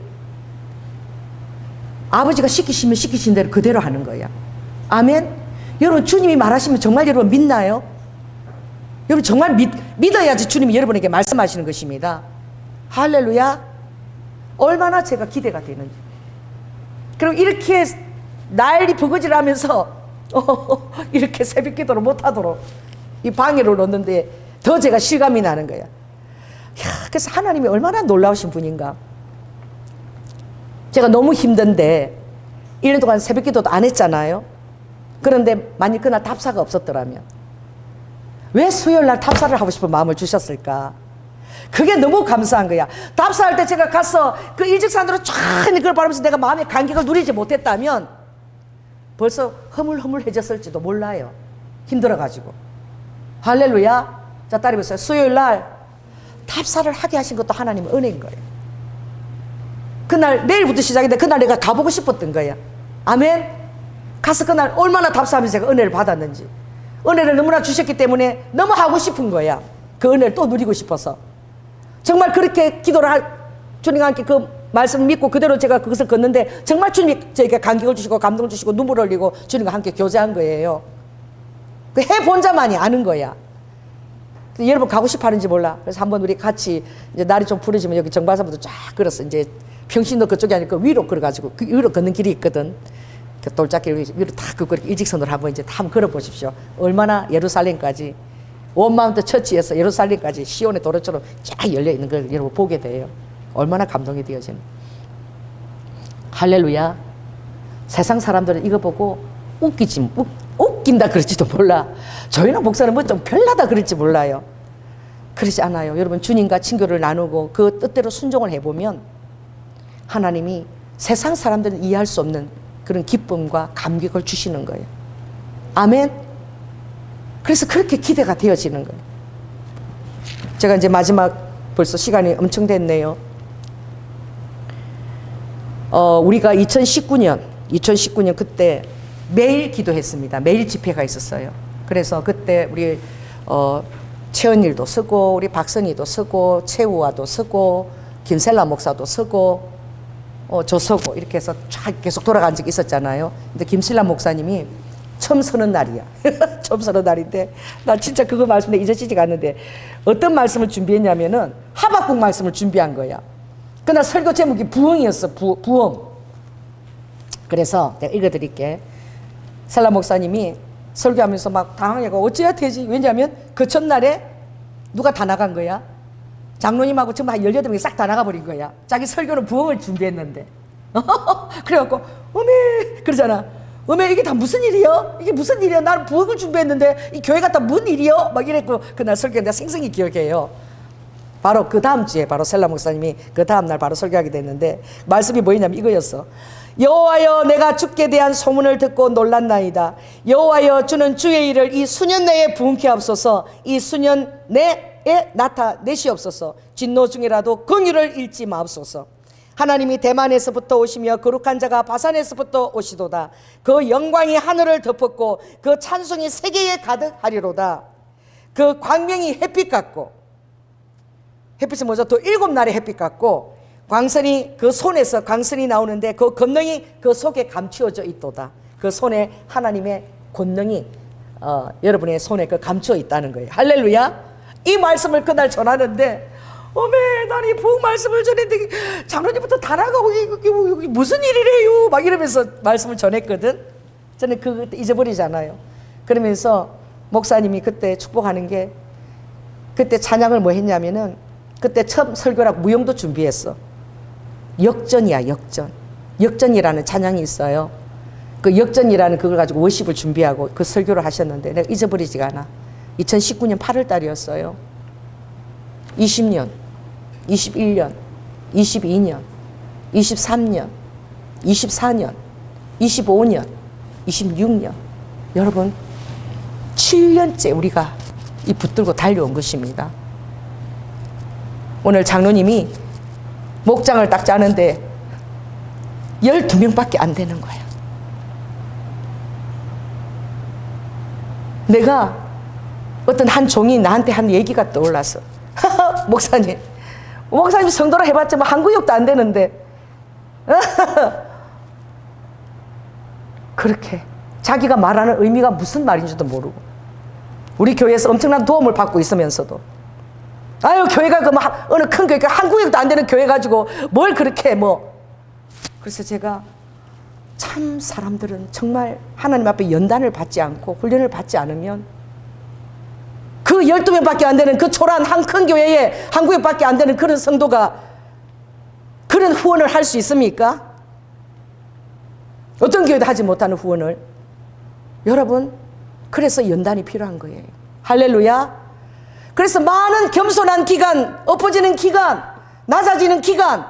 아버지가 시키시면 시키신 대로 그대로 하는 거야. 아멘. 여러분 주님이 말하시면 정말 여러분 믿나요? 여러분 정말 믿어야지 주님이 여러분에게 말씀하시는 것입니다. 할렐루야. 얼마나 제가 기대가 되는지. 그리고 이렇게 난리 버거지하면서 이렇게 새벽 기도를 못하도록 이 방해를 놓는데 더 제가 실감이 나는 거야. 그래서 하나님이 얼마나 놀라우신 분인가. 제가 너무 힘든데 1년 동안 새벽 기도도 안 했잖아요. 그런데 만약 그날 답사가 없었더라면 왜 수요일 날 답사를 하고 싶은 마음을 주셨을까? 그게 너무 감사한 거야. 답사할 때 제가 가서 그 일직산으로 쫙 그걸 바라면서 내가 마음의 감격을 누리지 못했다면 벌써 허물허물해졌을지도 몰라요. 힘들어가지고. 할렐루야. 자, 따라 보세요. 수요일 날 답사를 하게 하신 것도 하나님의 은혜인 거예요. 그날 내일부터 시작인데 그날 내가 가보고 싶었던 거야. 아멘. 가서 그날 얼마나 답사하면서 제가 은혜를 받았는지. 은혜를 너무나 주셨기 때문에 너무 하고 싶은 거야. 그 은혜를 또 누리고 싶어서. 정말 그렇게 기도를 주님과 함께 그 말씀을 믿고 그대로 제가 그것을 걷는데 정말 주님이 저에게 감격을 주시고 감동을 주시고 눈물을 흘리고 주님과 함께 교제한 거예요. 그 해본 자만이 아는 거야. 여러분 가고 싶어 하는지 몰라. 그래서 한번 우리 같이 이제 날이 좀 풀어지면 여기 정발사부터 쫙 걸었어. 이제 평신도 그쪽이 아니고 위로 걸어가지고 그 위로 걷는 길이 있거든. 그 돌짝길 위로 다 그 일직선으로 한번 이제 한번 걸어보십시오. 얼마나 예루살렘까지 원마운트 처치에서 예루살렘까지 시온의 도로처럼 쫙 열려 있는 걸 여러분 보게 돼요. 얼마나 감동이 되어지는. 할렐루야. 세상 사람들은 이거 보고 웃긴다 그럴지도 몰라. 저희는 목사는 뭐 좀 별나다 그럴지 몰라요. 그렇지 않아요. 여러분 주님과 친교를 나누고 그 뜻대로 순종을 해보면 하나님이 세상 사람들은 이해할 수 없는 그런 기쁨과 감격을 주시는 거예요. 아멘. 그래서 그렇게 기대가 되어지는 거예요. 제가 이제 마지막 벌써 시간이 엄청 됐네요. 우리가 2019년 그때 매일 기도했습니다. 매일 집회가 있었어요. 그래서 그때 우리 최은일도 쓰고 우리 박선희도 쓰고 최우아도 쓰고 김셀라 목사도 쓰고 저 서고 이렇게 해서 쫙 계속 돌아간 적이 있었잖아요. 근데 김셀라 목사님이 처음 서는 날이야. 처음 서는 날인데 나 진짜 그거 말씀 내가 잊어지지가 않는데 어떤 말씀을 준비했냐면은 하박국 말씀을 준비한 거야. 그날 설교 제목이 부흥이었어. 부흥. 그래서 내가 읽어드릴게. 셀라 목사님이 설교하면서 막 당황해가 어찌해야 되지? 왜냐하면 그 첫날에 누가 다 나간 거야? 장로님하고 전부 한 18명이 싹 다 나가버린 거야. 자기 설교는 부흥을 준비했는데. 그래갖고 어메 그러잖아. 어메 이게 다 무슨 일이요? 이게 무슨 일이야? 나는 부흥을 준비했는데 이 교회가 다 무슨 일이요? 막 이랬고 그날 설교 내가 생생히 기억해요. 바로 그 다음 주에 바로 셀라 목사님이 그 다음 날 바로 설교하게 됐는데 말씀이 뭐였냐면 이거였어. 여호와여 내가 주께 대한 소문을 듣고 놀랐나이다. 여호와여 주는 주의 일을 이 수년 내에 부흥케 하옵소서. 이 수년 내에 나타내시옵소서. 진노 중이라도 긍휼을 잃지 마옵소서. 하나님이 대만에서부터 오시며 거룩한 자가 바산에서부터 오시도다. 그 영광이 하늘을 덮었고 그 찬송이 세계에 가득하리로다. 그 광명이 햇빛 같고 햇빛이 뭐죠? 또 7날의 햇빛 같고 광선이 그 손에서 광선이 나오는데 그 권능이 그 속에 감추어져 있도다. 그 손에 하나님의 권능이 여러분의 손에 그 감추어 있다는 거예요. 할렐루야. 이 말씀을 그날 전하는데 어메 나는 이 부흥 말씀을 전했는데 장로님부터 다 나가고 이게 무슨 일이래요 막 이러면서 말씀을 전했거든. 저는 그거 잊어버리잖아요. 그러면서 목사님이 그때 축복하는 게 그때 찬양을 뭐 했냐면은 그때 처음 설교라고 무용도 준비했어. 역전이야 역전. 역전이라는 찬양이 있어요. 그 역전이라는 그걸 가지고 워십을 준비하고 그 설교를 하셨는데 내가 잊어버리지가 않아. 2019년 8월 달이었어요. 20년, 21년, 22년, 23년, 24년, 25년, 26년. 여러분 7년째 우리가 이 붙들고 달려온 것입니다. 오늘 장로님이 목장을 딱 짜는데 12명밖에 안 되는 거야. 내가 어떤 한 종이 나한테 한 얘기가 떠올랐어. 목사님 성도라 해봤자 뭐 한 구역도 안 되는데 그렇게 자기가 말하는 의미가 무슨 말인지도 모르고 우리 교회에서 엄청난 도움을 받고 있으면서도 아유, 교회가 그 어느 큰 교회, 한국에도 안 되는 교회 가지고 뭘 그렇게 뭐. 그래서 제가 참 사람들은 정말 하나님 앞에 연단을 받지 않고 훈련을 받지 않으면 그 12명밖에 안 되는 그 초라한 한 큰 교회에 한국에밖에 안 되는 그런 성도가 그런 후원을 할 수 있습니까? 어떤 교회도 하지 못하는 후원을. 여러분, 그래서 연단이 필요한 거예요. 할렐루야. 그래서 많은 겸손한 기간, 엎어지는 기간, 낮아지는 기간,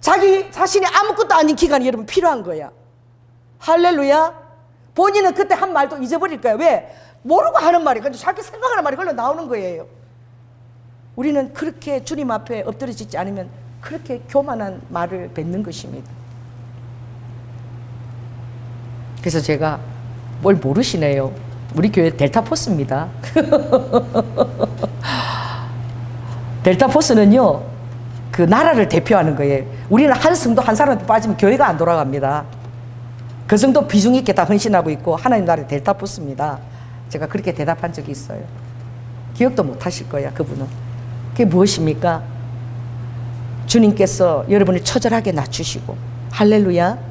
자기 자신이 아무것도 아닌 기간이 여러분 필요한 거야. 할렐루야. 본인은 그때 한 말도 잊어버릴 거야. 왜? 모르고 하는 말이, 근데 자기 생각하는 말이 흘러 나오는 거예요. 우리는 그렇게 주님 앞에 엎드려지지 않으면 그렇게 교만한 말을 뱉는 것입니다. 그래서 제가 뭘 모르시네요. 우리 교회 델타포스입니다. 델타포스는요, 그 나라를 대표하는 거예요. 우리는 한 성도 한 사람한테 빠지면 교회가 안 돌아갑니다. 그 정도 비중 있게 다 헌신하고 있고 하나님 나라의 델타포스입니다. 제가 그렇게 대답한 적이 있어요. 기억도 못 하실 거야, 그분은. 그게 무엇입니까? 주님께서 여러분을 처절하게 낮추시고, 할렐루야.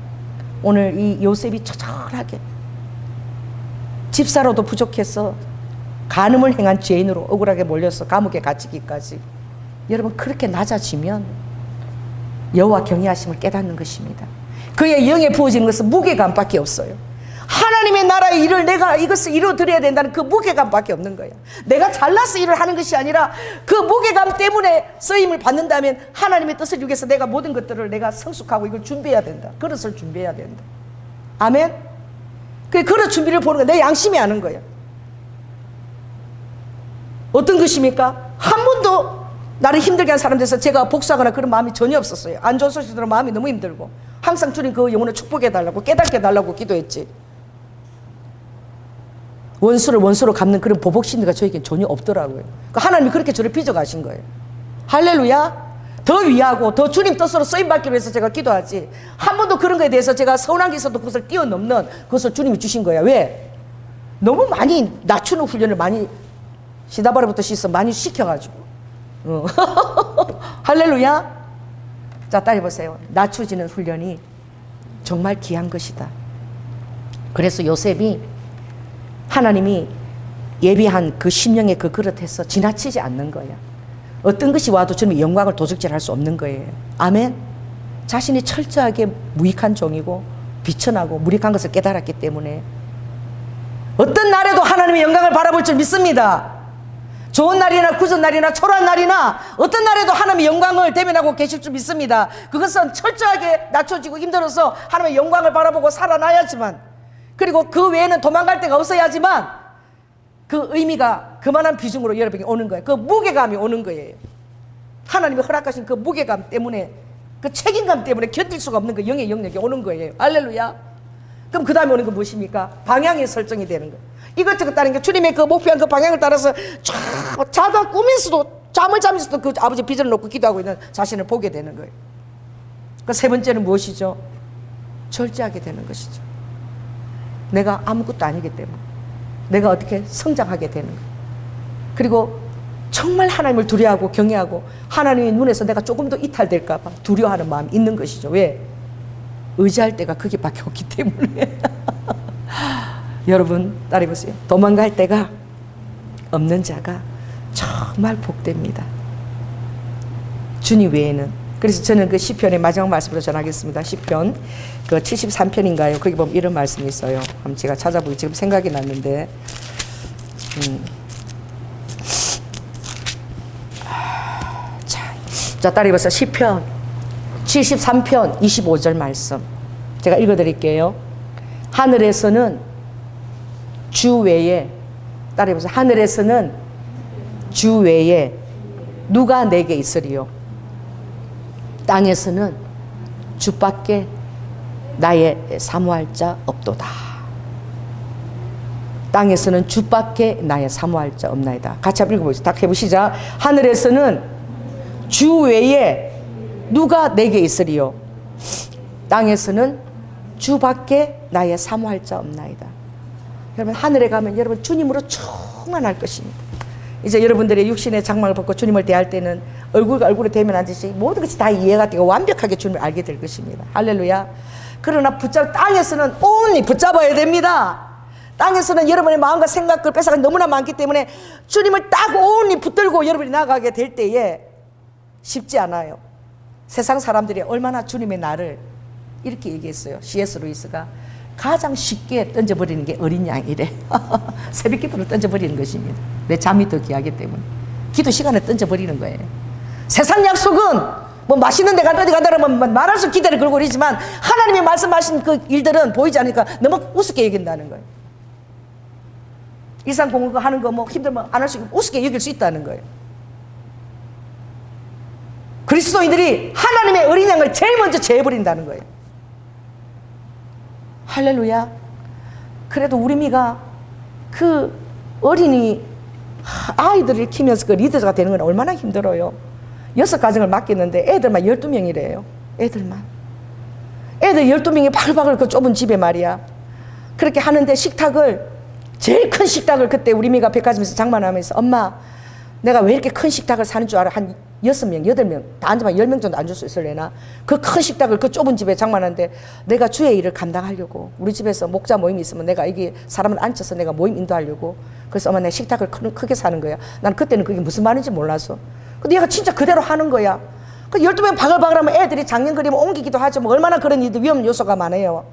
오늘 이 요셉이 처절하게 집사로도 부족해서 간음을 행한 죄인으로 억울하게 몰려서 감옥에 갇히기까지, 여러분 그렇게 낮아지면 여호와 경외하심을 깨닫는 것입니다. 그의 영에 부어지는 것은 무게감밖에 없어요. 하나님의 나라의 일을 내가 이것을 이루어드려야 된다는 그 무게감밖에 없는 거예요. 내가 잘나서 일을 하는 것이 아니라 그 무게감 때문에 쓰임을 받는다면 하나님의 뜻을 위해서 내가 모든 것들을 내가 성숙하고 이걸 준비해야 된다. 그릇을 준비해야 된다. 아멘. 그 그릇 준비를 보는 거야. 내 양심이 아는 거야. 어떤 것입니까? 한 번도 나를 힘들게 한 사람들에서 제가 복수하거나 그런 마음이 전혀 없었어요. 안 좋은 소식 들으면 마음이 너무 힘들고 항상 주님 그 영혼을 축복해달라고 깨닫게 해달라고 기도했지. 원수를 원수로 갚는 그런 보복 심리가 저에겐 전혀 없더라고요. 그러니까 하나님이 그렇게 저를 빚어가신 거예요. 할렐루야. 더 위하고 더 주님 뜻으로 쓰임받기 위해서 제가 기도하지, 한 번도 그런 거에 대해서 제가 서운한 게 있어도 그것을 뛰어넘는 그것을 주님이 주신 거야. 왜? 너무 많이 낮추는 훈련을 많이 시다바리부터 씻어 많이 시켜가지고. 할렐루야. 자, 따라해보세요. 낮춰지는 훈련이 정말 귀한 것이다. 그래서 요셉이 하나님이 예비한 그 심령의 그 그릇에서 지나치지 않는 거야. 어떤 것이 와도 주님의 영광을 도적질할 수 없는 거예요. 아멘. 자신이 철저하게 무익한 종이고 비천하고 무익한 것을 깨달았기 때문에 어떤 날에도 하나님의 영광을 바라볼 줄 믿습니다. 좋은 날이나 굳은 날이나 초라한 날이나 어떤 날에도 하나님의 영광을 대면하고 계실 줄 믿습니다. 그것은 철저하게 낮춰지고 힘들어서 하나님의 영광을 바라보고 살아나야지만, 그리고 그 외에는 도망갈 데가 없어야지만 그 의미가 그만한 비중으로 여러분에게 오는 거예요. 그 무게감이 오는 거예요. 하나님이 허락하신 그 무게감 때문에, 그 책임감 때문에 견딜 수가 없는 그 영의 영역이 오는 거예요. 할렐루야. 그럼 그 다음에 오는 건 무엇입니까? 방향이 설정이 되는 거예요. 이것저것 따른 게 주님의 그 목표한 그 방향을 따라서 쫙 자다 꾸면서도 잠을 자면서도 그 아버지 비전을 놓고 기도하고 있는 자신을 보게 되는 거예요. 그 세 번째는 무엇이죠? 절제하게 되는 것이죠. 내가 아무것도 아니기 때문에 내가 어떻게 성장하게 되는 거예요. 그리고 정말 하나님을 두려워하고 경외하고 하나님의 눈에서 내가 조금 더 이탈될까 봐 두려워하는 마음이 있는 것이죠. 왜? 의지할 때가 거기밖에 없기 때문에. 여러분 따라해보세요. 도망갈 데가 없는 자가 정말 복됩니다. 주님 외에는. 그래서 저는 그 시편의 마지막 말씀으로 전하겠습니다. 시편 그 73편인가요? 거기 보면 이런 말씀이 있어요. 한번 제가 찾아보기 지금 생각이 났는데, 자, 따라해보세요. 시편 73편 25절 말씀 제가 읽어드릴게요. 하늘에서는 주 외에, 따라해보세요. 하늘에서는 주 외에 누가 내게 있으리요? 땅에서는 주밖에 나의 사모할 자 없도다. 땅에서는 주밖에 나의 사모할 자 없나이다. 같이 한번 읽어보시죠. 다 해보시자. 하늘에서는 주 외에 누가 내게 있으리요? 땅에서는 주밖에 나의 사모할 자 없나이다. 여러분 하늘에 가면 여러분 주님으로 충만할 것입니다. 이제 여러분들의 육신의 장막을 벗고 주님을 대할 때는 얼굴과 얼굴을 대면 안 되지 모든 것이 다 이해가 되고 완벽하게 주님을 알게 될 것입니다. 할렐루야. 그러나 땅에서는 온전히 붙잡아야 됩니다. 땅에서는 여러분의 마음과 생각을 뺏어가 너무나 많기 때문에 주님을 딱 온전히 붙들고 여러분이 나가게 될 때에 쉽지 않아요. 세상 사람들이 얼마나 주님의 나를 이렇게 얘기했어요. C.S. 루이스가 가장 쉽게 던져버리는 게 어린 양이래. 새벽 기도를 던져버리는 것입니다. 내 잠이 더 귀하기 때문에 기도 시간에 던져버리는 거예요. 세상 약속은 뭐 맛있는 데 간다 어디 간다 그러면 말할 수 기대를 걸고 그러지만 하나님이 말씀하신 그 일들은 보이지 않으니까 너무 우습게 여긴다는 거예요. 일상 공부 하는 거 뭐 힘들면 안 할 수 있고 우습게 여길 수 있다는 거예요. 그리스도인들이 하나님의 어린 양을 제일 먼저 제해버린다는 거예요. 할렐루야. 그래도 우리 미가 그 어린이 아이들을 키우면서 그 리더가 되는 건 얼마나 힘들어요. 6가정을 맡겼는데 애들만 12명이래요. 애들만. 애들 12명이 바글바글 그 좁은 집에 말이야. 그렇게 하는데 식탁을 제일 큰 식탁을 그때 우리 미가 백화점에서 장만하면서 엄마 내가 왜 이렇게 큰 식탁을 사는 줄 알아? 한 6명, 8명 다 앉으면 10명 정도 앉을 수 있을래나? 그 큰 식탁을 그 좁은 집에 장만하는데 내가 주의 일을 감당하려고 우리 집에서 목자 모임이 있으면 내가 이게 사람을 앉혀서 내가 모임 인도하려고 그래서 엄마 내 식탁을 크게 사는 거야. 난 그때는 그게 무슨 말인지 몰라서 근데 얘가 진짜 그대로 하는 거야. 그 12명 바글바글하면 애들이 작년 그리면 옮기기도 하죠. 뭐 얼마나 그런 일도 위험 요소가 많아요.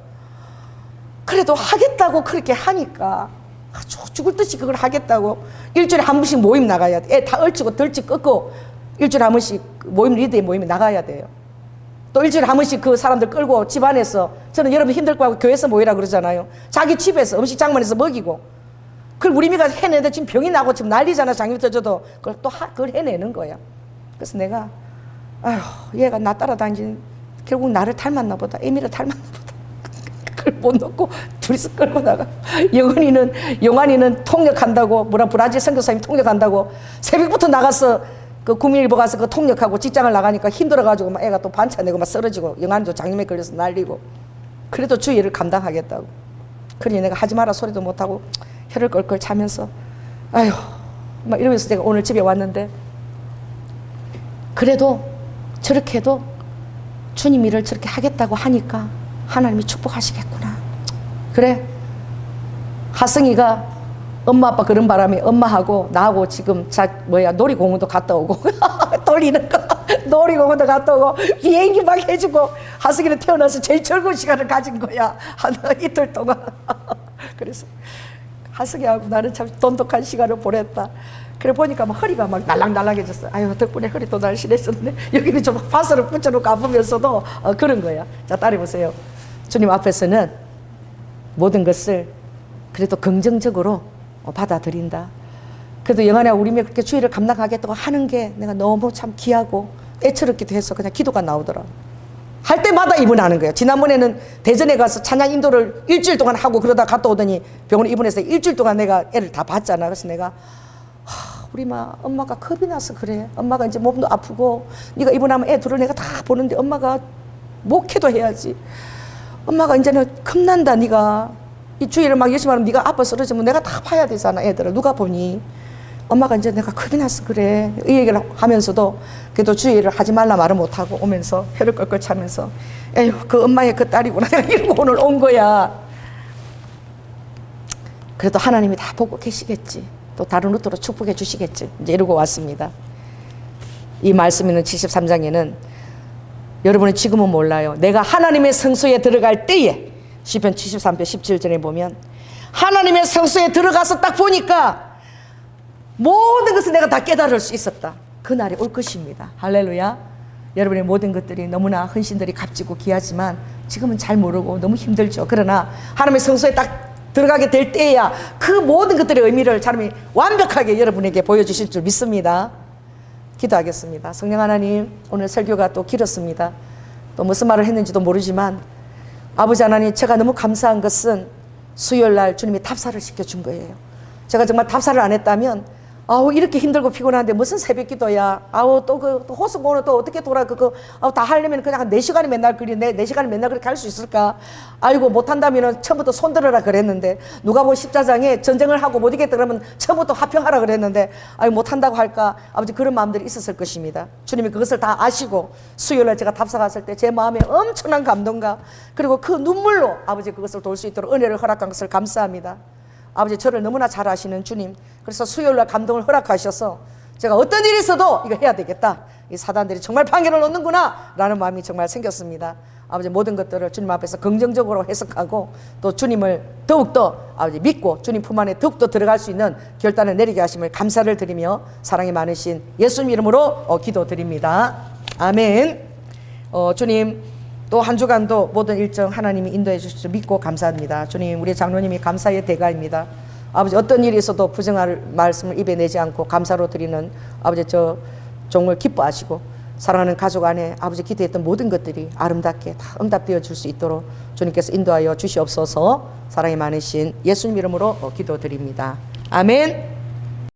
그래도 하겠다고 그렇게 하니까 죽을 듯이 그걸 하겠다고 일주일에 한 번씩 모임 나가야 돼. 애 다 얼치고 덜치 꺾고 일주일에 한 번씩 모임 리더의 모임에 나가야 돼요. 또 일주일에 한 번씩 그 사람들 끌고 집안에서 저는 여러분 힘들 거 하고 교회에서 모이라 그러잖아요. 자기 집에서 음식 장만해서 먹이고 그걸 우리 미가 해내는데 지금 병이 나고 지금 난리잖아. 장님부터 저도 그걸 또 그걸 해내는 거야. 그래서 내가 아휴 얘가 나 따라다니지 결국 나를 닮았나 보다. 에미를 닮았나 보다. 그걸 못 놓고 둘이서 끌고 나가. 용환이는 통역한다고 브라질 선교사님이 통역한다고 새벽부터 나가서 그 국민일보 가서 그 통역하고 직장을 나가니까 힘들어가지고 막 애가 또 반차 내고 막 쓰러지고 영환이도 장염에 걸려서 난리고 그래도 주 일을 감당하겠다고. 그러니 내가 하지 마라 소리도 못하고 혀를 껄껄 차면서 아휴 막 이러면서 내가 오늘 집에 왔는데 그래도 저렇게 해도 주님 일을 저렇게 하겠다고 하니까 하나님이 축복하시겠구나. 그래 하승이가 엄마 아빠 그런 바람에 엄마하고 나하고 지금 놀이공원도 갔다 오고 돌리는 거 놀이공원도 갔다 오고 비행기 막 해주고 하승이는 태어나서 제일 즐거운 시간을 가진 거야. 한 이틀 동안. 그래서 하승이하고 나는 참 돈독한 시간을 보냈다. 그래 보니까 막 허리가 막 날랑날랑해졌어. 아유 덕분에 허리도 날씬해졌네. 여기는 좀 파스를 붙여놓고 아프면서도 그런 거야. 자 따라해보세요. 주님 앞에서는 모든 것을 그래도 긍정적으로 받아들인다. 그래도 영안에 우리 그렇게 주의를 감당하겠다고 하는 게 내가 너무 참 귀하고 애처롭기도 해서 그냥 기도가 나오더라. 할 때마다 입원하는 거예요. 지난번에는 대전에 가서 찬양 인도를 일주일 동안 하고 그러다 갔다 오더니 병원에 입원해서 일주일 동안 내가 애를 다 봤잖아. 그래서 내가 우리 엄마가 겁이 나서 그래. 엄마가 이제 몸도 아프고 네가 입원하면 애 둘을 내가 다 보는데 엄마가 목회도 해야지. 엄마가 이제는 겁난다. 네가 이 주의를 막 열심히 하면 네가 아파 쓰러지면 내가 다 봐야 되잖아. 애들을 누가 보니. 엄마가 이제 내가 겁이 나서 그래. 이 얘기를 하면서도 그래도 주의를 하지 말라 말을 못하고 오면서 혀를 껄껄 차면서 에휴 그 엄마의 그 딸이구나. 내가 이러고 오늘 온 거야. 그래도 하나님이 다 보고 계시겠지. 또 다른 루트로 축복해 주시겠지. 이제 이러고 왔습니다. 이 말씀 있는 73장에는 여러분은 지금은 몰라요. 내가 하나님의 성소에 들어갈 때에 시편 73편 17절에 보면 하나님의 성소에 들어가서 딱 보니까 모든 것을 내가 다 깨달을 수 있었다. 그날이 올 것입니다. 할렐루야. 여러분의 모든 것들이 너무나 헌신들이 값지고 귀하지만 지금은 잘 모르고 너무 힘들죠. 그러나 하나님의 성소에 딱 들어가게 될 때야 그 모든 것들의 의미를 하나님이 완벽하게 여러분에게 보여주실 줄 믿습니다. 기도하겠습니다. 성령 하나님, 오늘 설교가 또 길었습니다. 또 무슨 말을 했는지도 모르지만 아버지 하나님, 제가 너무 감사한 것은 수요일 날 주님이 답사를 시켜준 거예요. 제가 정말 답사를 안 했다면 아우 이렇게 힘들고 피곤한데 무슨 새벽 기도야. 아우 또 그 호수공원은 또 어떻게 돌아 그거 아우 다 하려면 그냥 한 4시간이 맨날 그리네. 4시간이 맨날 그렇게 할 수 있을까? 아이고 못한다면은 처음부터 손 들어라 그랬는데 누가 뭐 14장에 전쟁을 하고 못 이겼다 그러면 처음부터 화평하라 그랬는데 아유 못한다고 할까? 아버지 그런 마음들이 있었을 것입니다. 주님이 그것을 다 아시고 수요일날 제가 답사 갔을 때 제 마음에 엄청난 감동과 그리고 그 눈물로 아버지 그것을 돌 수 있도록 은혜를 허락한 것을 감사합니다. 아버지 저를 너무나 잘 아시는 주님, 그래서 수요일날 감동을 허락하셔서 제가 어떤 일이 있어도 이거 해야 되겠다, 이 사단들이 정말 판결을 놓는구나 라는 마음이 정말 생겼습니다. 아버지 모든 것들을 주님 앞에서 긍정적으로 해석하고 또 주님을 더욱더 아버지 믿고 주님 품 안에 더욱더 들어갈 수 있는 결단을 내리게 하심을 감사를 드리며 사랑이 많으신 예수님 이름으로 기도드립니다. 아멘. 주님 또 한 주간도 모든 일정 하나님이 인도해 주시고 믿고 감사합니다. 주님 우리 장로님이 감사의 대가입니다. 아버지 어떤 일이 있어도 부정할 말씀을 입에 내지 않고 감사로 드리는 아버지 저 종을 기뻐하시고 사랑하는 가족 안에 아버지 기대했던 모든 것들이 아름답게 다 응답되어 줄 수 있도록 주님께서 인도하여 주시옵소서. 사랑이 많으신 예수님 이름으로 기도드립니다. 아멘.